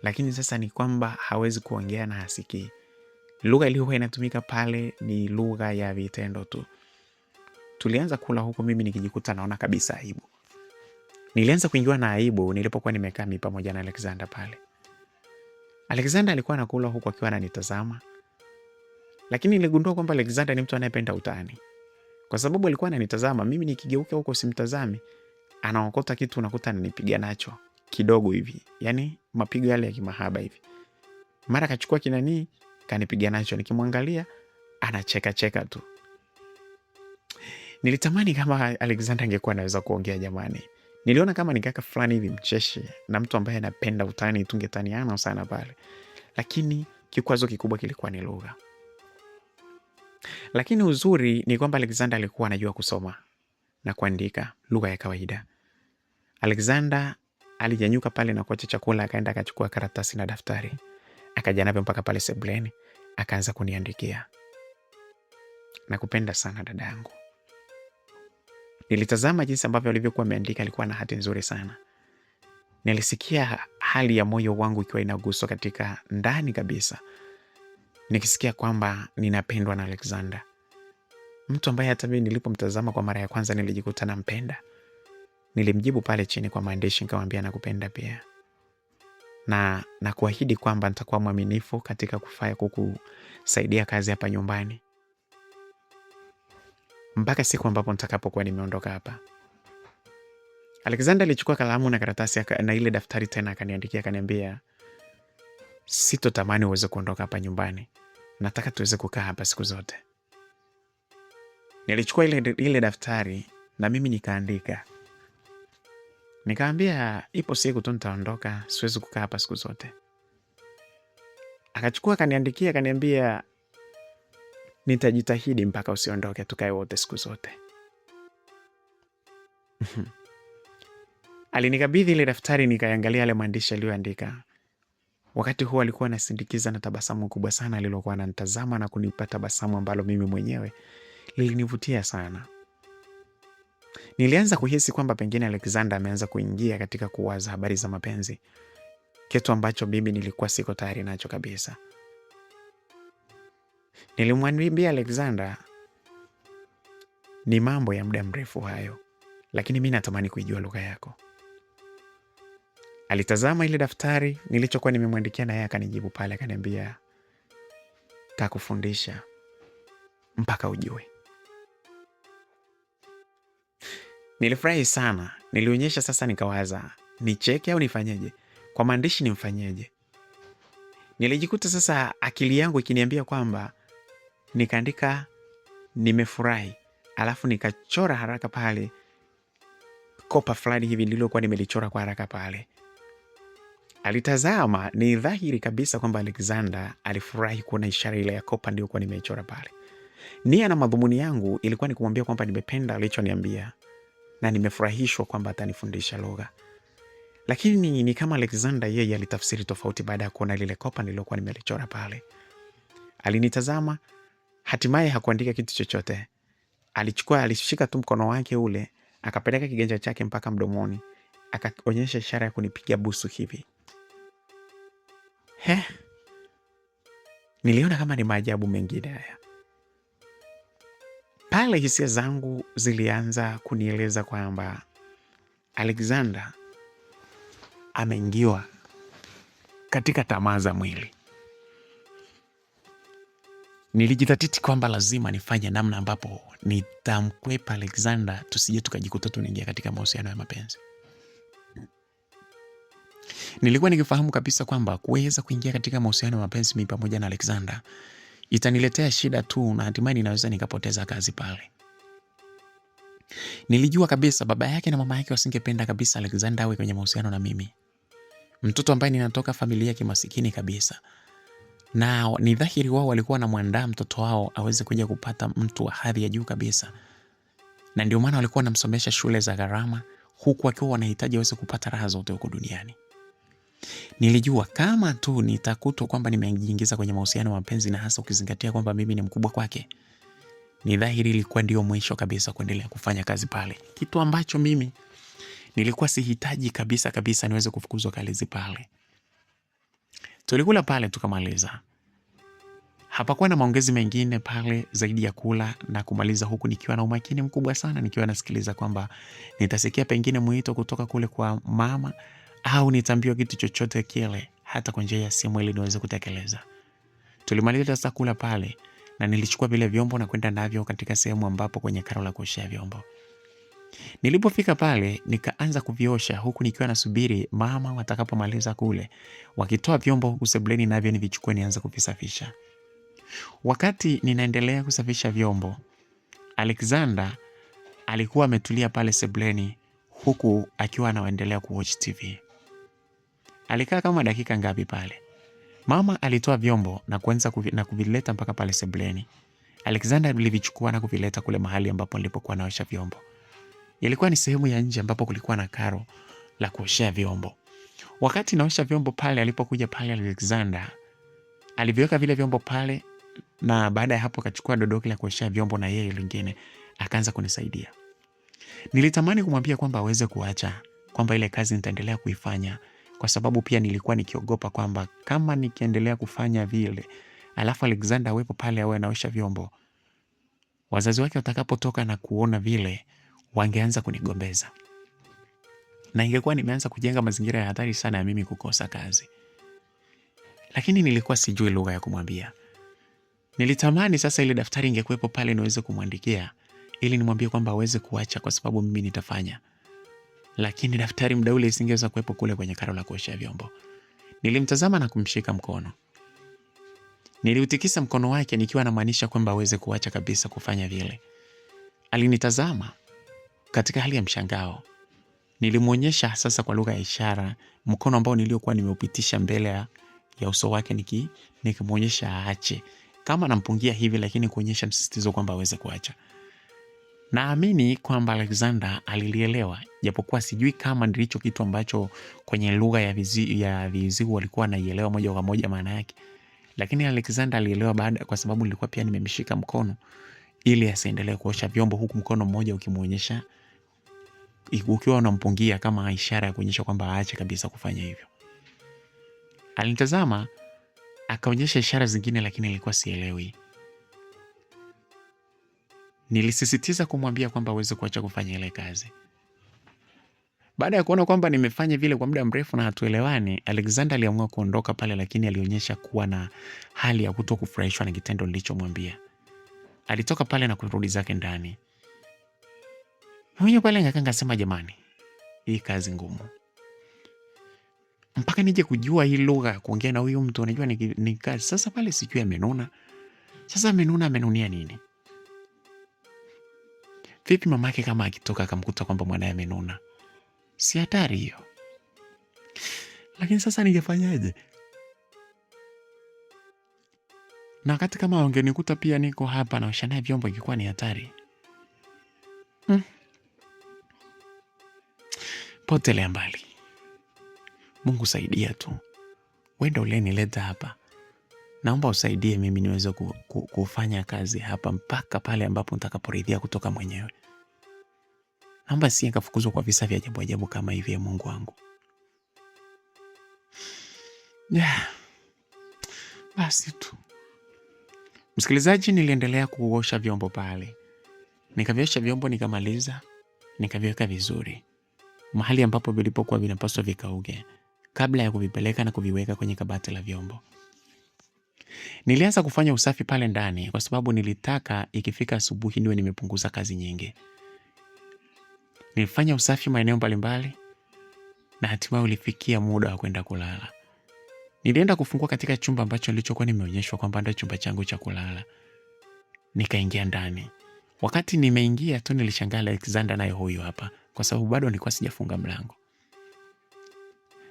Lakini sasa ni kwamba hawezi kuongea na hasikii. Lugha iliyokuwa inatumika pale ni lugha ya vitendo tu. Tulianza kula huko, mimi nikijikuta naona kabisa aibu. Nilianza kuingiwa na aibu nilipokuwa nimekaa mimi pamoja na Alexander pale. Alexander alikuwa anakula huko akiwa ananitazama. Lakini niligundua kwamba Alexander ni mtu anayependa utani. Kwa sababu alikuwa ananitazama, mimi nikigeuka huko simtazami, anaokota kitu unakuta ananipiga nacho kidogo hivi. Yaani mapigo yale ya kimahaba hivi. Mara kachukua kinani, kanipiga nacho, nikimwangalia anacheka cheka tu. Nilitamani kama Alexander angekuwa anaweza kuongea jamani. Niliona kama ni kaka fulani hivi mcheshi na mtu ambaye anapenda utani, tungetaniana sana pale. Lakini kikwazo kikubwa kilikuwa ni lugha. Lakini uzuri ni kwamba Alexander alikuwa anajua kusoma na kuandika lugha ya kawaida. Alexander alinyanyuka pale na kuacha chakula, akaenda akachukua karatasi na daftari. Akaja navyo mpaka pale sebuleni, akaanza kuniandikia. Nakupenda sana dada yangu. Nilitazama jinsi ambavyo alivyokuwa ameandika, alikuwa na hati nzuri sana. Nilisikia hali ya moyo wangu ikiwa inaguswa katika ndani kabisa. Nikisikia kwamba ninapendwa na Alexander. mtu ambaye hata mimi nilipomtazama kwa mara ya kwanza nilijikuta nampenda. Nilimjibu pale chini kwa maandishi nikamwambia nakupenda pia. Na kuahidi kwamba nitakuwa mwaminifu katika kukusaidia kazi hapa nyumbani mpaka siku ambapo nitakapokuwa nimeondoka hapa. Alexander alichukua kalamu na karatasi na ile daftari tena akaniandikia, akaniambia, sitotamani uweze kuondoka hapa nyumbani. Nataka tuweze kukaa hapa siku zote. Nilichukua ile daftari na mimi nikaandika. Nikaambia ipo siku tu nitaondoka, siwezi kukaa hapa siku zote. Akachukua akaniandikia, akaniambia, nitajitahidi mpaka usiondoke, tukae wote siku zote. Alinikabidhi ile daftari, nikaangalia yale maandishi aliyoandika. Wakati huo alikuwa anasindikiza na tabasamu kubwa sana alilokuwa ananitazama na kunipa tabasamu ambalo mimi mwenyewe lilinivutia sana. Nilianza kuhisi kwamba pengine Alexander ameanza kuingia katika kuwaza habari za mapenzi, kitu ambacho mimi nilikuwa siko tayari nacho kabisa. Nilimwambia Alexander, ni mambo ya muda mrefu hayo, lakini mimi natamani kuijua lugha yako. Alitazama ile daftari nilichokuwa nimemwandikia na yeye akanijibu pale, akaniambia, takufundisha mpaka ujue. Nilifurahi sana. Nilionyesha sasa, nikawaza nicheke au nifanyeje? Kwa maandishi nimfanyeje? Nilijikuta sasa akili yangu ikiniambia kwamba nikaandika nimefurahi, alafu nikachora haraka pale kopa fulani hivi nililokuwa nimelichora kwa haraka pale. Alitazama, ni dhahiri kabisa kwamba Alexander alifurahi kuona ishara ile ya kopa ndio kwa nimeichora pale. Nia na madhumuni yangu ilikuwa ni kumwambia kwamba nimependa alichoniambia na nimefurahishwa kwamba atanifundisha lugha. Lakini ni kama Alexander yeye alitafsiri tofauti baada ya kuona lile kopa nililokuwa nimelichora pale. Alinitazama, hatimaye hakuandika kitu chochote. Alishika tu mkono wake ule, akapeleka kiganja chake mpaka mdomoni, akaonyesha ishara ya kunipiga busu hivi. Niliona kama ni maajabu mengine haya. Pale hisia zangu zilianza kunieleza kwamba Alexander ameingiwa katika tamaa za mwili. Nilijithatiti kwamba lazima nifanye namna ambapo nitamkwepa Alexander, tusije tukajikuta tunaingia katika mahusiano ya mapenzi. Nilikuwa nikifahamu kabisa kwamba kuweza kuingia katika mahusiano ya mapenzi mimi pamoja na Alexander itaniletea shida tu na hatimaye ninaweza nikapoteza kazi pale. Nilijua kabisa baba yake na mama yake wasingependa kabisa Alexander awe kwenye mahusiano na mimi, mtoto ambaye ninatoka familia ya kimasikini kabisa, na ni dhahiri wao walikuwa wanamwandaa mtoto wao aweze kuja kupata mtu wa hadhi ya juu kabisa, na ndio maana walikuwa wanamsomesha shule za gharama huku wakiwa wanahitaji aweze kupata raha zote huko duniani. Nilijua kama tu nitakutwa kwamba nimejiingiza kwenye mahusiano ya mapenzi, na hasa ukizingatia kwamba mimi ni mkubwa kwake, ni dhahiri ilikuwa ndio mwisho kabisa kuendelea kufanya kazi pale, kitu ambacho mimi nilikuwa sihitaji kabisa niweze kufukuzwa kazi pale. Tulikula pale tukamaliza. Hapakuwa na maongezi mengine pale zaidi ya kula na kumaliza, huku nikiwa na umakini mkubwa sana, nikiwa nasikiliza kwamba nitasikia pengine mwito kutoka kule kwa mama au nitaambiwa kitu chochote kile hata kwa njia ya simu ili niweze kutekeleza. Tulimaliza sasa kula pale na nilichukua vile vyombo na kwenda navyo katika sehemu ambapo kwenye karo la kuoshea vyombo. Nilipofika pale nikaanza kuviosha huku nikiwa nasubiri mama watakapomaliza kule, wakitoa vyombo huku sebuleni navyo nivichukue nianze kuvisafisha. Wakati ninaendelea kusafisha vyombo, Alexander alikuwa ametulia pale sebuleni huku akiwa anaendelea kuwatch TV. Alikaa kama dakika ngapi pale. Mama alitoa vyombo na kuanza kuvileta mpaka pale sebuleni. Alexander alivichukua na kuvileta kule mahali ambapo nilipokuwa naosha vyombo. Ilikuwa ni sehemu ya nje ambapo kulikuwa na karo la kuoshea vyombo. Wakati naosha vyombo pale, alipokuja pale Alexander aliviweka vile vyombo pale, na baada ya hapo akachukua dodoki la kuoshea vyombo na yeye lingine akaanza kunisaidia. Nilitamani kumwambia kwamba aweze kuacha, kwamba ile kazi nitaendelea kuifanya, kwa sababu pia nilikuwa nikiogopa kwamba kama nikiendelea kufanya vile alafu Alexander awepo pale awe anaosha vyombo, wazazi wake watakapotoka na kuona vile, wangeanza kunigombeza. Na ingekuwa nimeanza kujenga mazingira ya hatari sana ya mimi kukosa kazi. Lakini nilikuwa sijui lugha ya kumwambia. Nilitamani sasa ile daftari ingekuwepo pale niweze kumwandikia ili nimwambie kwamba aweze kuacha kwa sababu mimi nitafanya. Lakini daftari muda ule isingeweza kuwepo kule kwenye karo la kuoshea vyombo. Nilimtazama na kumshika mkono. Niliutikisa mkono wake nikiwa namaanisha kwamba aweze kuacha kabisa kufanya vile. Alinitazama katika hali ya mshangao. Nilimwonyesha sasa kwa lugha ya ishara mkono ambao niliokuwa nimeupitisha mbele ya uso wake nikimwonyesha aache. Kama nampungia hivi lakini kuonyesha msisitizo kwamba aweze kuacha. Naamini kwamba Alexander alilielewa, japokuwa sijui kama ndilicho kitu ambacho kwenye lugha ya viziwi walikuwa naielewa moja kwa moja maana yake. Lakini Alexander alielewa kwa sababu nilikuwa pia nimemshika mkono ili asiendelee kuosha vyombo huku mkono mmoja ukimuonyesha, ukiwa unampungia kama ishara ya kuonyesha kwamba aache kabisa kufanya hivyo. Alinitazama, akaonyesha ishara zingine lakini nilikuwa sielewi. Nilisisitiza kumwambia kwamba aweze kuacha kufanya ile kazi. Baada ya kuona kwamba nimefanya vile kwa muda mrefu na hatuelewani, Alexander aliamua kuondoka pale, lakini alionyesha kuwa na hali ya kutokufurahishwa na kitendo nilichomwambia. Alitoka pale na kurudi zake ndani. Mwenye pale ngasema, jamani, hii kazi ngumu. Mpaka nije kujua hii lugha kuongea na huyu mtu, unajua ni kazi. Sasa pale sijui amenuna. Sasa amenunia nini? Vipi mamake kama akitoka akamkuta kwamba mwanae amenuna? Si hatari hiyo? Lakini sasa ningefanyaje? Na wakati kama wangenikuta pia niko hapa na ushanae vyombo, ingekuwa ni hatari. Potelea mbali. Mungu saidia tu. Wenda ulenileta hapa. Naomba usaidie mimi niweze kufanya kazi hapa mpaka pale ambapo nitakaporidhia kutoka mwenyewe. Naomba si nikafukuzwa kwa visa vya ajabu ajabu kama hivi, Mungu wangu. Basi tu. Msikilizaji, niliendelea kuosha vyombo pale. Nikaviosha vyombo, nikamaliza, nikaviweka vizuri mahali ambapo vilipokuwa vinapaswa vikauke kabla ya kuvipeleka na kuviweka kwenye kabati la vyombo. Nilianza kufanya usafi pale ndani kwa sababu nilitaka ikifika asubuhi niwe nimepunguza kazi nyingi. Nilifanya usafi maeneo mbalimbali na hatimaye ulifikia muda wa kwenda kulala. Nilienda kufungua katika chumba ambacho nilichokuwa nimeonyeshwa kwamba ndio chumba changu cha kulala. Nikaingia ndani. Wakati nimeingia tu nilishangaa Alexander naye huyu hapa, kwa sababu bado nilikuwa sijafunga mlango.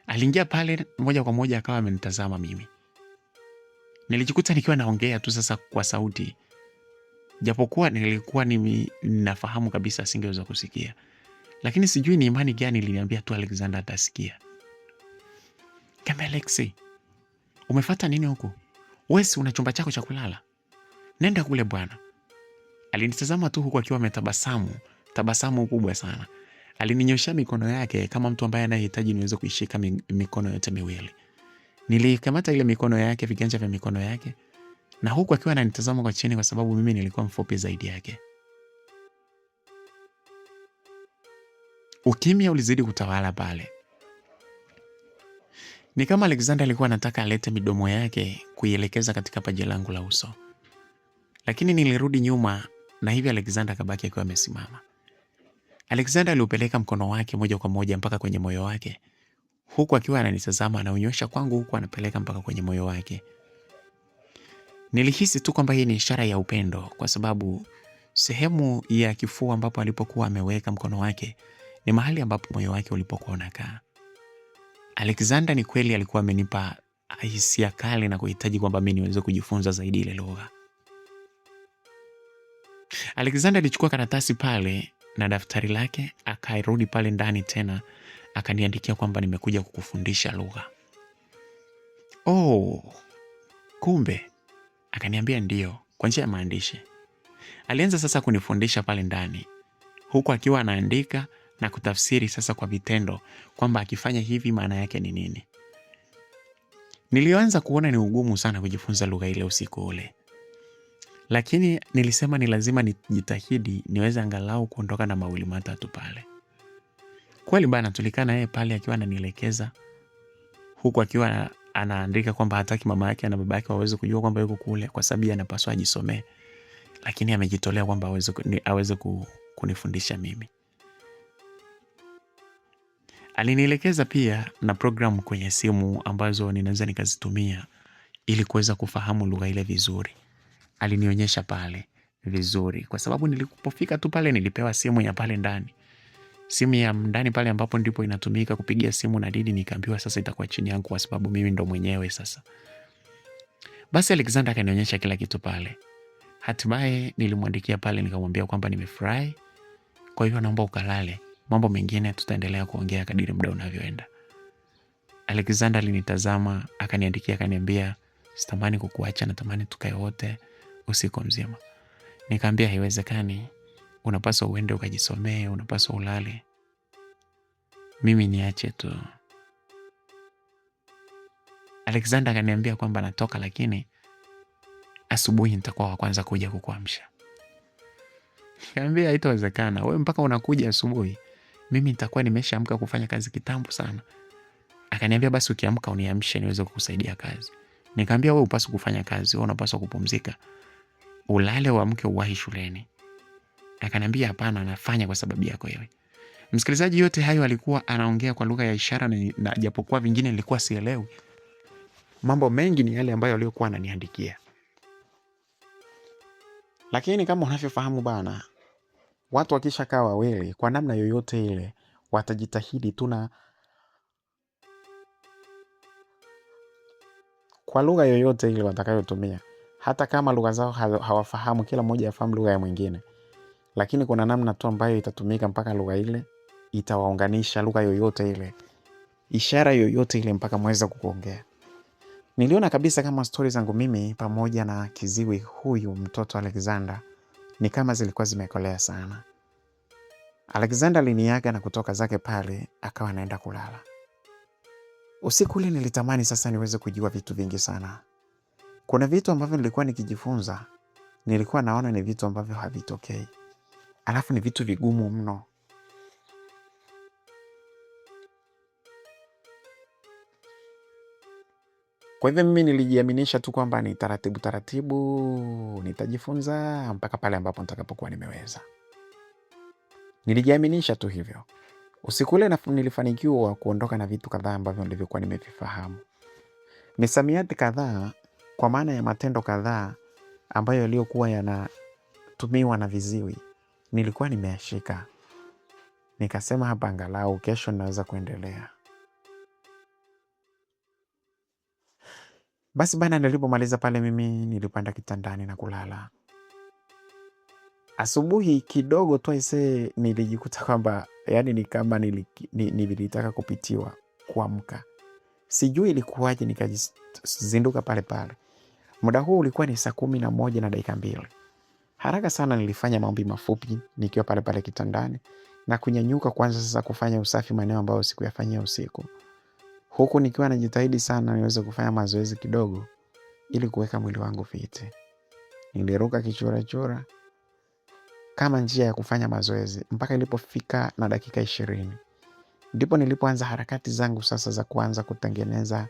Aliingia pale moja kwa moja akawa amenitazama mimi. Nilijikuta nikiwa naongea tu sasa kwa sauti, japokuwa nilikuwa ninafahamu kabisa asingeweza kusikia. Lakini sijui ni imani gani iliniambia tu Alexander atasikia. Kama, Alexi, umefuata nini huku? Wewe si una chumba chako cha kulala? Nenda kule bwana. Alinitazama tu huku akiwa ametabasamu kubwa sana. Alininyoshia mikono yake kama mtu ambaye anahitaji niweze kuishika mikono yote miwili. Nilikamata ile mikono yake, viganja vya mikono yake, na huku akiwa ananitazama kwa chini kwa sababu mimi nilikuwa mfupi zaidi yake. Ukimya ulizidi kutawala pale. Ni kama Alexander alikuwa anataka alete midomo yake kuielekeza katika paji langu la uso. Lakini nilirudi nyuma na hivi Alexander akabaki akiwa amesimama. Alexander aliupeleka mkono wake moja kwa moja mpaka kwenye moyo wake. Huku akiwa ananitazama na unyosha kwangu huku anapeleka mpaka kwenye moyo wake. Nilihisi tu kwamba hii ni ishara ya upendo kwa sababu sehemu ya kifua ambapo alipokuwa ameweka mkono wake ni mahali ambapo moyo wake ulipokuwa unakaa. Alexander ni kweli alikuwa amenipa hisia kali na kuhitaji kwamba mimi niweze kujifunza zaidi ile lugha. Alexander alichukua karatasi pale na daftari lake, akairudi pale ndani tena, akaniandikia kwamba nimekuja kukufundisha lugha. Oh, kumbe. Akaniambia ndio, kwa njia ya maandishi. Alianza sasa kunifundisha pale ndani, huku akiwa anaandika na kutafsiri sasa kwa vitendo kwamba akifanya hivi maana yake ni nini. Nilianza kuona ni ugumu sana kujifunza lugha ile usiku ule. Lakini nilisema ni lazima nijitahidi niweze angalau kuondoka na mawili matatu pale. Kweli bana, tulikaa na yeye pale akiwa ananielekeza, huku akiwa anaandika kwamba hataki mama yake na baba yake waweze kujua kwamba yuko kule, kwa sababu anapaswa ajisomee, lakini amejitolea kwamba aweze kunifundisha mimi. Alinielekeza pia na programu kwenye simu ambazo ninaweza nikazitumia ili kuweza kufahamu lugha ile vizuri. Alinionyesha pale vizuri, kwa sababu nilipofika tu pale nilipewa simu ya pale ndani. Simu ya ndani pale ambapo ndipo inatumika kupigia simu na didi, nikaambiwa sasa itakuwa chini yangu kwa sababu mimi ndo mwenyewe sasa. Basi Alexander akanionyesha kila kitu pale. Hatimaye nilimwandikia pale nikamwambia kwamba nimefurahi, kwa hivyo naomba ukalale. Mambo mengine tutaendelea kuongea kadiri muda unavyoenda. Alexander alinitazama, akaniandikia, akaniambia, sitamani kukuacha, natamani tukae wote usiku mzima. Nikamwambia haiwezekani, unapaswa uende ukajisomee, unapaswa ulale. Mimi niache tu. Alexander akaniambia kwamba natoka, lakini asubuhi nitakuwa wa kwanza kuja kukuamsha. Nikamwambia haitawezekana, wewe mpaka unakuja asubuhi, mimi nitakuwa nimeshaamka kufanya kazi kitambo sana. Akaniambia basi ukiamka uniamshe niweze kukusaidia kazi. Nikamwambia wewe upaswi kufanya kazi, wewe unapaswa kupumzika. Ulale uamke uwahi shuleni. Akaniambia hapana, nafanya kwa sababu yako wewe. Msikilizaji, yote hayo alikuwa anaongea kwa lugha ya ishara, na japokuwa vingine nilikuwa sielewi. Mambo mengi ni yale ambayo aliyokuwa ananiandikia. Lakini kama unavyofahamu bana, watu wakishakaa wawili kwa namna yoyote ile watajitahidi tu na kwa lugha yoyote ile watakayotumia. Hata kama lugha zao hawafahamu, kila mmoja afahamu lugha ya mwingine, lakini kuna namna tu ambayo itatumika mpaka lugha ile itawaunganisha, lugha yoyote ile, ishara yoyote ile, mpaka mweza kuongea. Niliona kabisa kama stori zangu mimi pamoja na kiziwi huyu mtoto Alexander ni kama zilikuwa zimekolea sana. Alexander aliniaga na kutoka zake pale, akawa anaenda kulala. Usiku ule nilitamani sasa niweze kujua vitu vingi sana. Kuna vitu ambavyo nilikuwa nikijifunza, nilikuwa naona ni vitu ambavyo havitokei. Alafu ni vitu vigumu mno. Kwa hivyo mimi nilijiaminisha tu kwamba ni taratibu taratibu nitajifunza mpaka pale ambapo nitakapokuwa nimeweza. Nilijiaminisha tu hivyo. Usiku ule nilifanikiwa kuondoka na vitu kadhaa ambavyo nilivyokuwa nimevifahamu. Misamiati kadhaa, kwa maana ya matendo kadhaa ambayo yaliyokuwa yanatumiwa na viziwi, nilikuwa nimeyashika. Nikasema hapa angalau kesho naweza kuendelea. Basi bana, nilipomaliza pale mimi nilipanda kitandani na kulala. Asubuhi kidogo tu aisee, nilijikuta kwamba yani ni kama nilitaka kupitiwa kuamka. Sijui ilikuwaje, nikazinduka pale pale. Muda huu ulikuwa ni 11:02. Haraka sana nilifanya maombi mafupi nikiwa pale pale kitandani na kunyanyuka kwanza sasa kufanya usafi maeneo ambayo sikuyafanyia usiku. Huku nikiwa najitahidi sana niweze kufanya mazoezi kidogo ili kuweka mwili wangu fiti. Niliruka kichura kama njia ya kufanya mazoezi mpaka ilipofika na dakika 20. Ndipo nilipoanza harakati zangu sasa za kuanza kutengeneza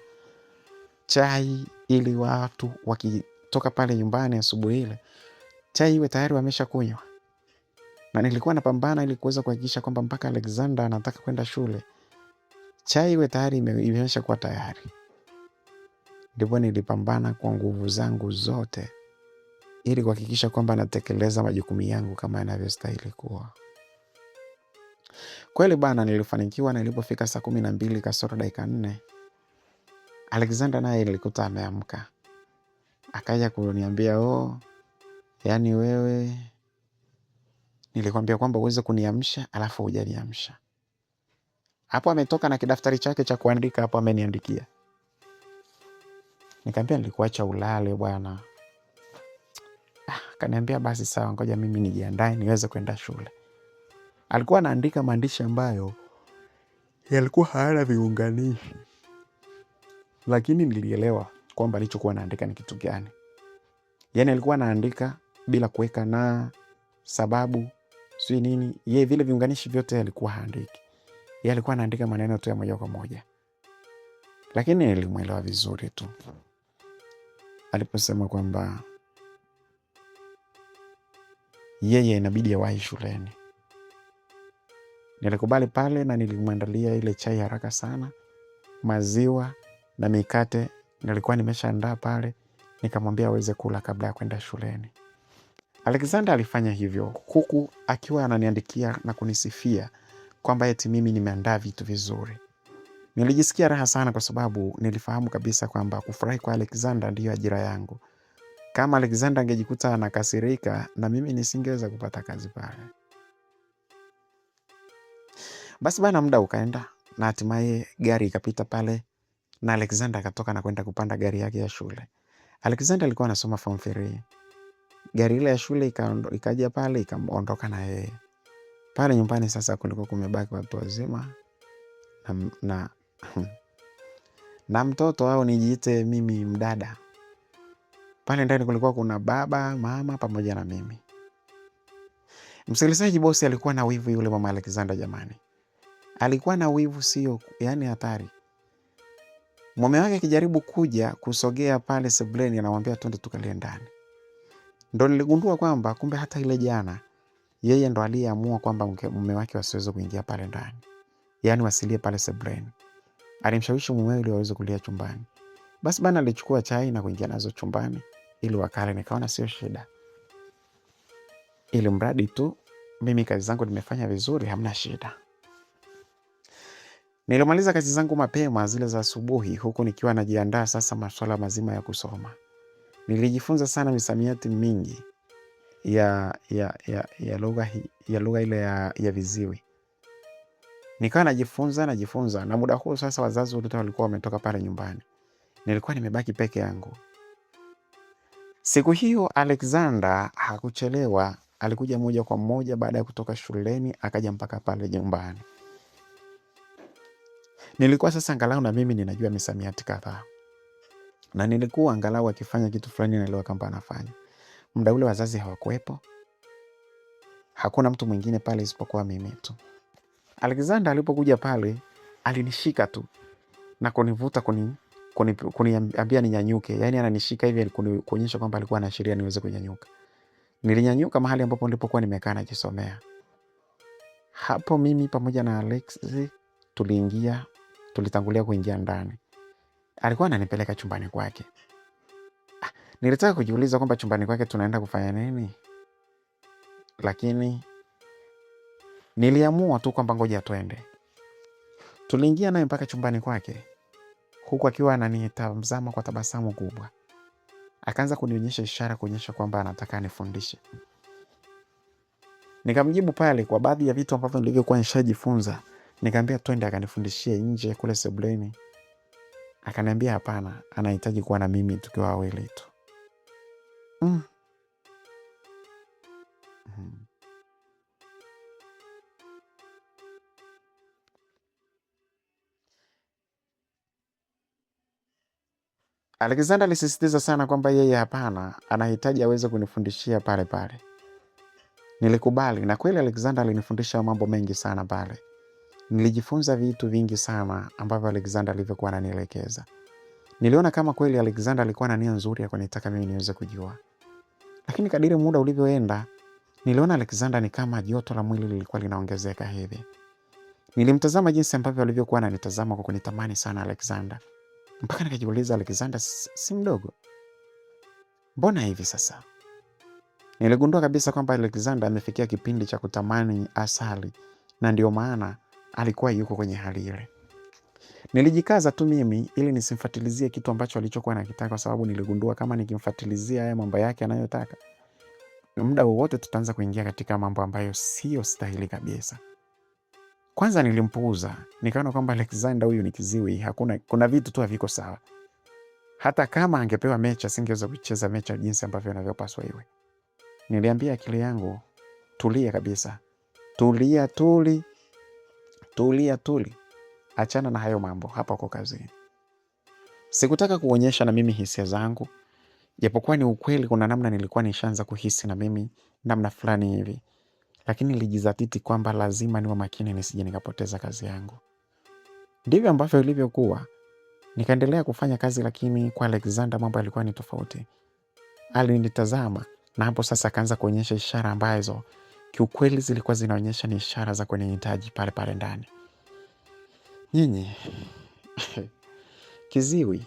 chai ili watu wakitoka pale nyumbani asubuhi ile chai iwe tayari wamesha kunywa. Na nilikuwa napambana ili kuweza kuhakikisha kwamba mpaka Alexander anataka kwenda shule chai iwe tayari imesha kuwa tayari. Ndipo nilipambana kwa nguvu zangu zote ili kuhakikisha kwamba natekeleza majukumu yangu kama yanavyostahili kuwa. Kweli bana, nilifanikiwa na ilipofika 12:04 Alexander naye nilikuta ameamka. Akaja kuniambia, yani wewe nilikwambia kwamba uweze kuniamsha alafu hujaniamsha. Hapo ametoka na kidaftari chake cha kuandika, hapo ameniandikia. Nikamwambia nilikuacha ulale bwana. Akaniambia basi sawa, ngoja mimi nijiandae niweze kwenda shule. Alikuwa anaandika maandishi ambayo yalikuwa hayana viunganishi, lakini nilielewa kwamba alichokuwa anaandika ni kitu gani. Yani alikuwa anaandika bila kuweka na sababu sio nini. Yeye vile viunganishi vyote alikuwa haandiki. Yeye alikuwa anaandika maneno tu ya moja kwa moja. Lakini nilimuelewa vizuri tu aliposema kwamba yeye inabidi awahi shuleni. Nilikubali pale na nilimwandalia ile chai haraka sana, maziwa na mikate nilikuwa nimeshaandaa pale, nikamwambia aweze kula kabla ya kwenda shuleni. Alexander alifanya hivyo huku akiwa ananiandikia na kunisifia kwamba eti mimi nimeandaa vitu vizuri. Nilijisikia raha sana kwa sababu nilifahamu kabisa kwamba kufurahi kwa Alexander ndiyo ajira yangu. Kama Alexander angejikuta anakasirika, na mimi nisingeweza kupata kazi pale. Basi bana, muda ukaenda na hatimaye gari ikapita pale na Alexander akatoka na kwenda kupanda gari yake ya shule. Alexander alikuwa anasoma form 3. Gari ile ya shule ikaja pale ikaondoka na yeye. Pale nyumbani sasa kulikuwa kumebaki watu wazima na na mtoto au nijiite mimi mdada. Pale ndani kulikuwa kuna baba, mama pamoja na mimi. Msikilizaji, bosi alikuwa na wivu yule mama Alexander jamani. Alikuwa na wivu sio, yani hatari. Mume wake akijaribu kuja kusogea pale sebuleni anamwambia twende tukalie ndani. Ndo niligundua kwamba kumbe hata ile jana yeye ndo aliyeamua kwamba mume wake wasiweze kuingia pale ndani. Yani wasilie pale sebuleni. Alimshawishi mume ili waweze kulia chumbani. Basi bana alichukua chai na kuingia nazo chumbani ili wakale. Nikaona sio shida. Ili mradi tu mimi kazi zangu nimefanya vizuri, hamna shida. Nilimaliza kazi zangu mapema zile za asubuhi huku nikiwa najiandaa sasa masuala mazima ya kusoma. Nilijifunza sana misamiati mingi ya lugha ile ya viziwi. Nikawa najifunza na muda huo sasa wazazi wote walikuwa wametoka pale nyumbani. Nilikuwa nimebaki peke yangu. Siku hiyo Alexander hakuchelewa, alikuja moja kwa moja baada ya kutoka shuleni akaja mpaka pale nyumbani. Nilikuwa sasa angalau na mimi ninajua misamiati kadhaa. Na nilikuwa angalau akifanya kitu fulani naelewa kama anafanya. Muda ule wazazi hawakuwepo. Hakuna mtu mwingine pale isipokuwa mimi tu. Alexander alipokuja pale alinishika tu na kunivuta kuniambia ninyanyuke. Yaani ananishika hivi kuonyesha kwamba alikuwa anaashiria niweze kunyanyuka. Nilinyanyuka mahali ambapo nilipokuwa nimekaa najisomea. Hapo mimi pamoja na Alex tulitangulia kuingia ndani. Alikuwa ananipeleka chumbani kwake. Nilitaka kujiuliza kwamba chumbani kwake tunaenda kufanya nini? Lakini niliamua tu kwamba ngoja twende. Tuliingia naye mpaka chumbani kwake. Huku akiwa ananitazama kwa tabasamu kubwa. Akaanza kunionyesha ishara kuonyesha kwamba anataka anifundishe. Nikamjibu pale kwa baadhi ya vitu ambavyo nilivyokuwa nishajifunza. Nikamwambia twende akanifundishie nje kule sebuleni. Akaniambia hapana, anahitaji kuwa na mimi tukiwa wawili tu. Alexander alisisitiza sana kwamba yeye hapana, anahitaji aweze kunifundishia pale pale. Nilikubali na kweli Alexander alinifundisha mambo mengi sana pale. Nilijifunza vitu vingi sana ambavyo Alexander alivyokuwa ananielekeza. Niliona kama kweli Alexander alikuwa na nia nzuri ya kunitaka mimi niweze kujua. Lakini kadiri muda ulivyoenda, niliona Alexander ni kama joto la mwili lilikuwa linaongezeka hivi. Nilimtazama jinsi ambavyo alivyokuwa ananitazama kwa kunitamani sana Alexander. Mpaka nikajiuliza Alexander si mdogo. Mbona hivi sasa? Niligundua kabisa kwamba Alexander amefikia kipindi cha kutamani asali na ndio maana alikuwa yuko kwenye hali ile. Nilijikaza tu mimi ili nisimfuatilizie kitu ambacho alichokuwa anakitaka kwa sababu niligundua kama nikimfuatilizia haya mambo yake anayotaka, muda wowote tutaanza kuingia katika mambo ambayo sio stahili kabisa. Kwanza nilimpuuza, nikaona kwamba Alexander huyu ni kiziwi, kuna vitu tu haviko sawa. Hata kama angepewa mecha asingeweza kucheza mecha jinsi ambavyo inavyopaswa iwe. Niliambia akili yangu, tulia kabisa. Tuli. Achana na hayo mambo hapa kwa kazini. Sikutaka kuonyesha na mimi hisia zangu. Japokuwa ni ukweli kuna namna nilikuwa nishaanza kuhisi na mimi namna fulani hivi. Lakini nilijizatiti kwamba lazima niwe makini nisije nikapoteza kazi yangu. Ndivyo ambavyo ilivyokuwa. Nikaendelea kufanya kazi, lakini kwa Alexander mambo yalikuwa ni tofauti. Alinitazama na hapo sasa akaanza kuonyesha ishara ambazo kiukweli zilikuwa zinaonyesha ni ishara za kunihitaji pale pale ndani. Nyinyi kiziwi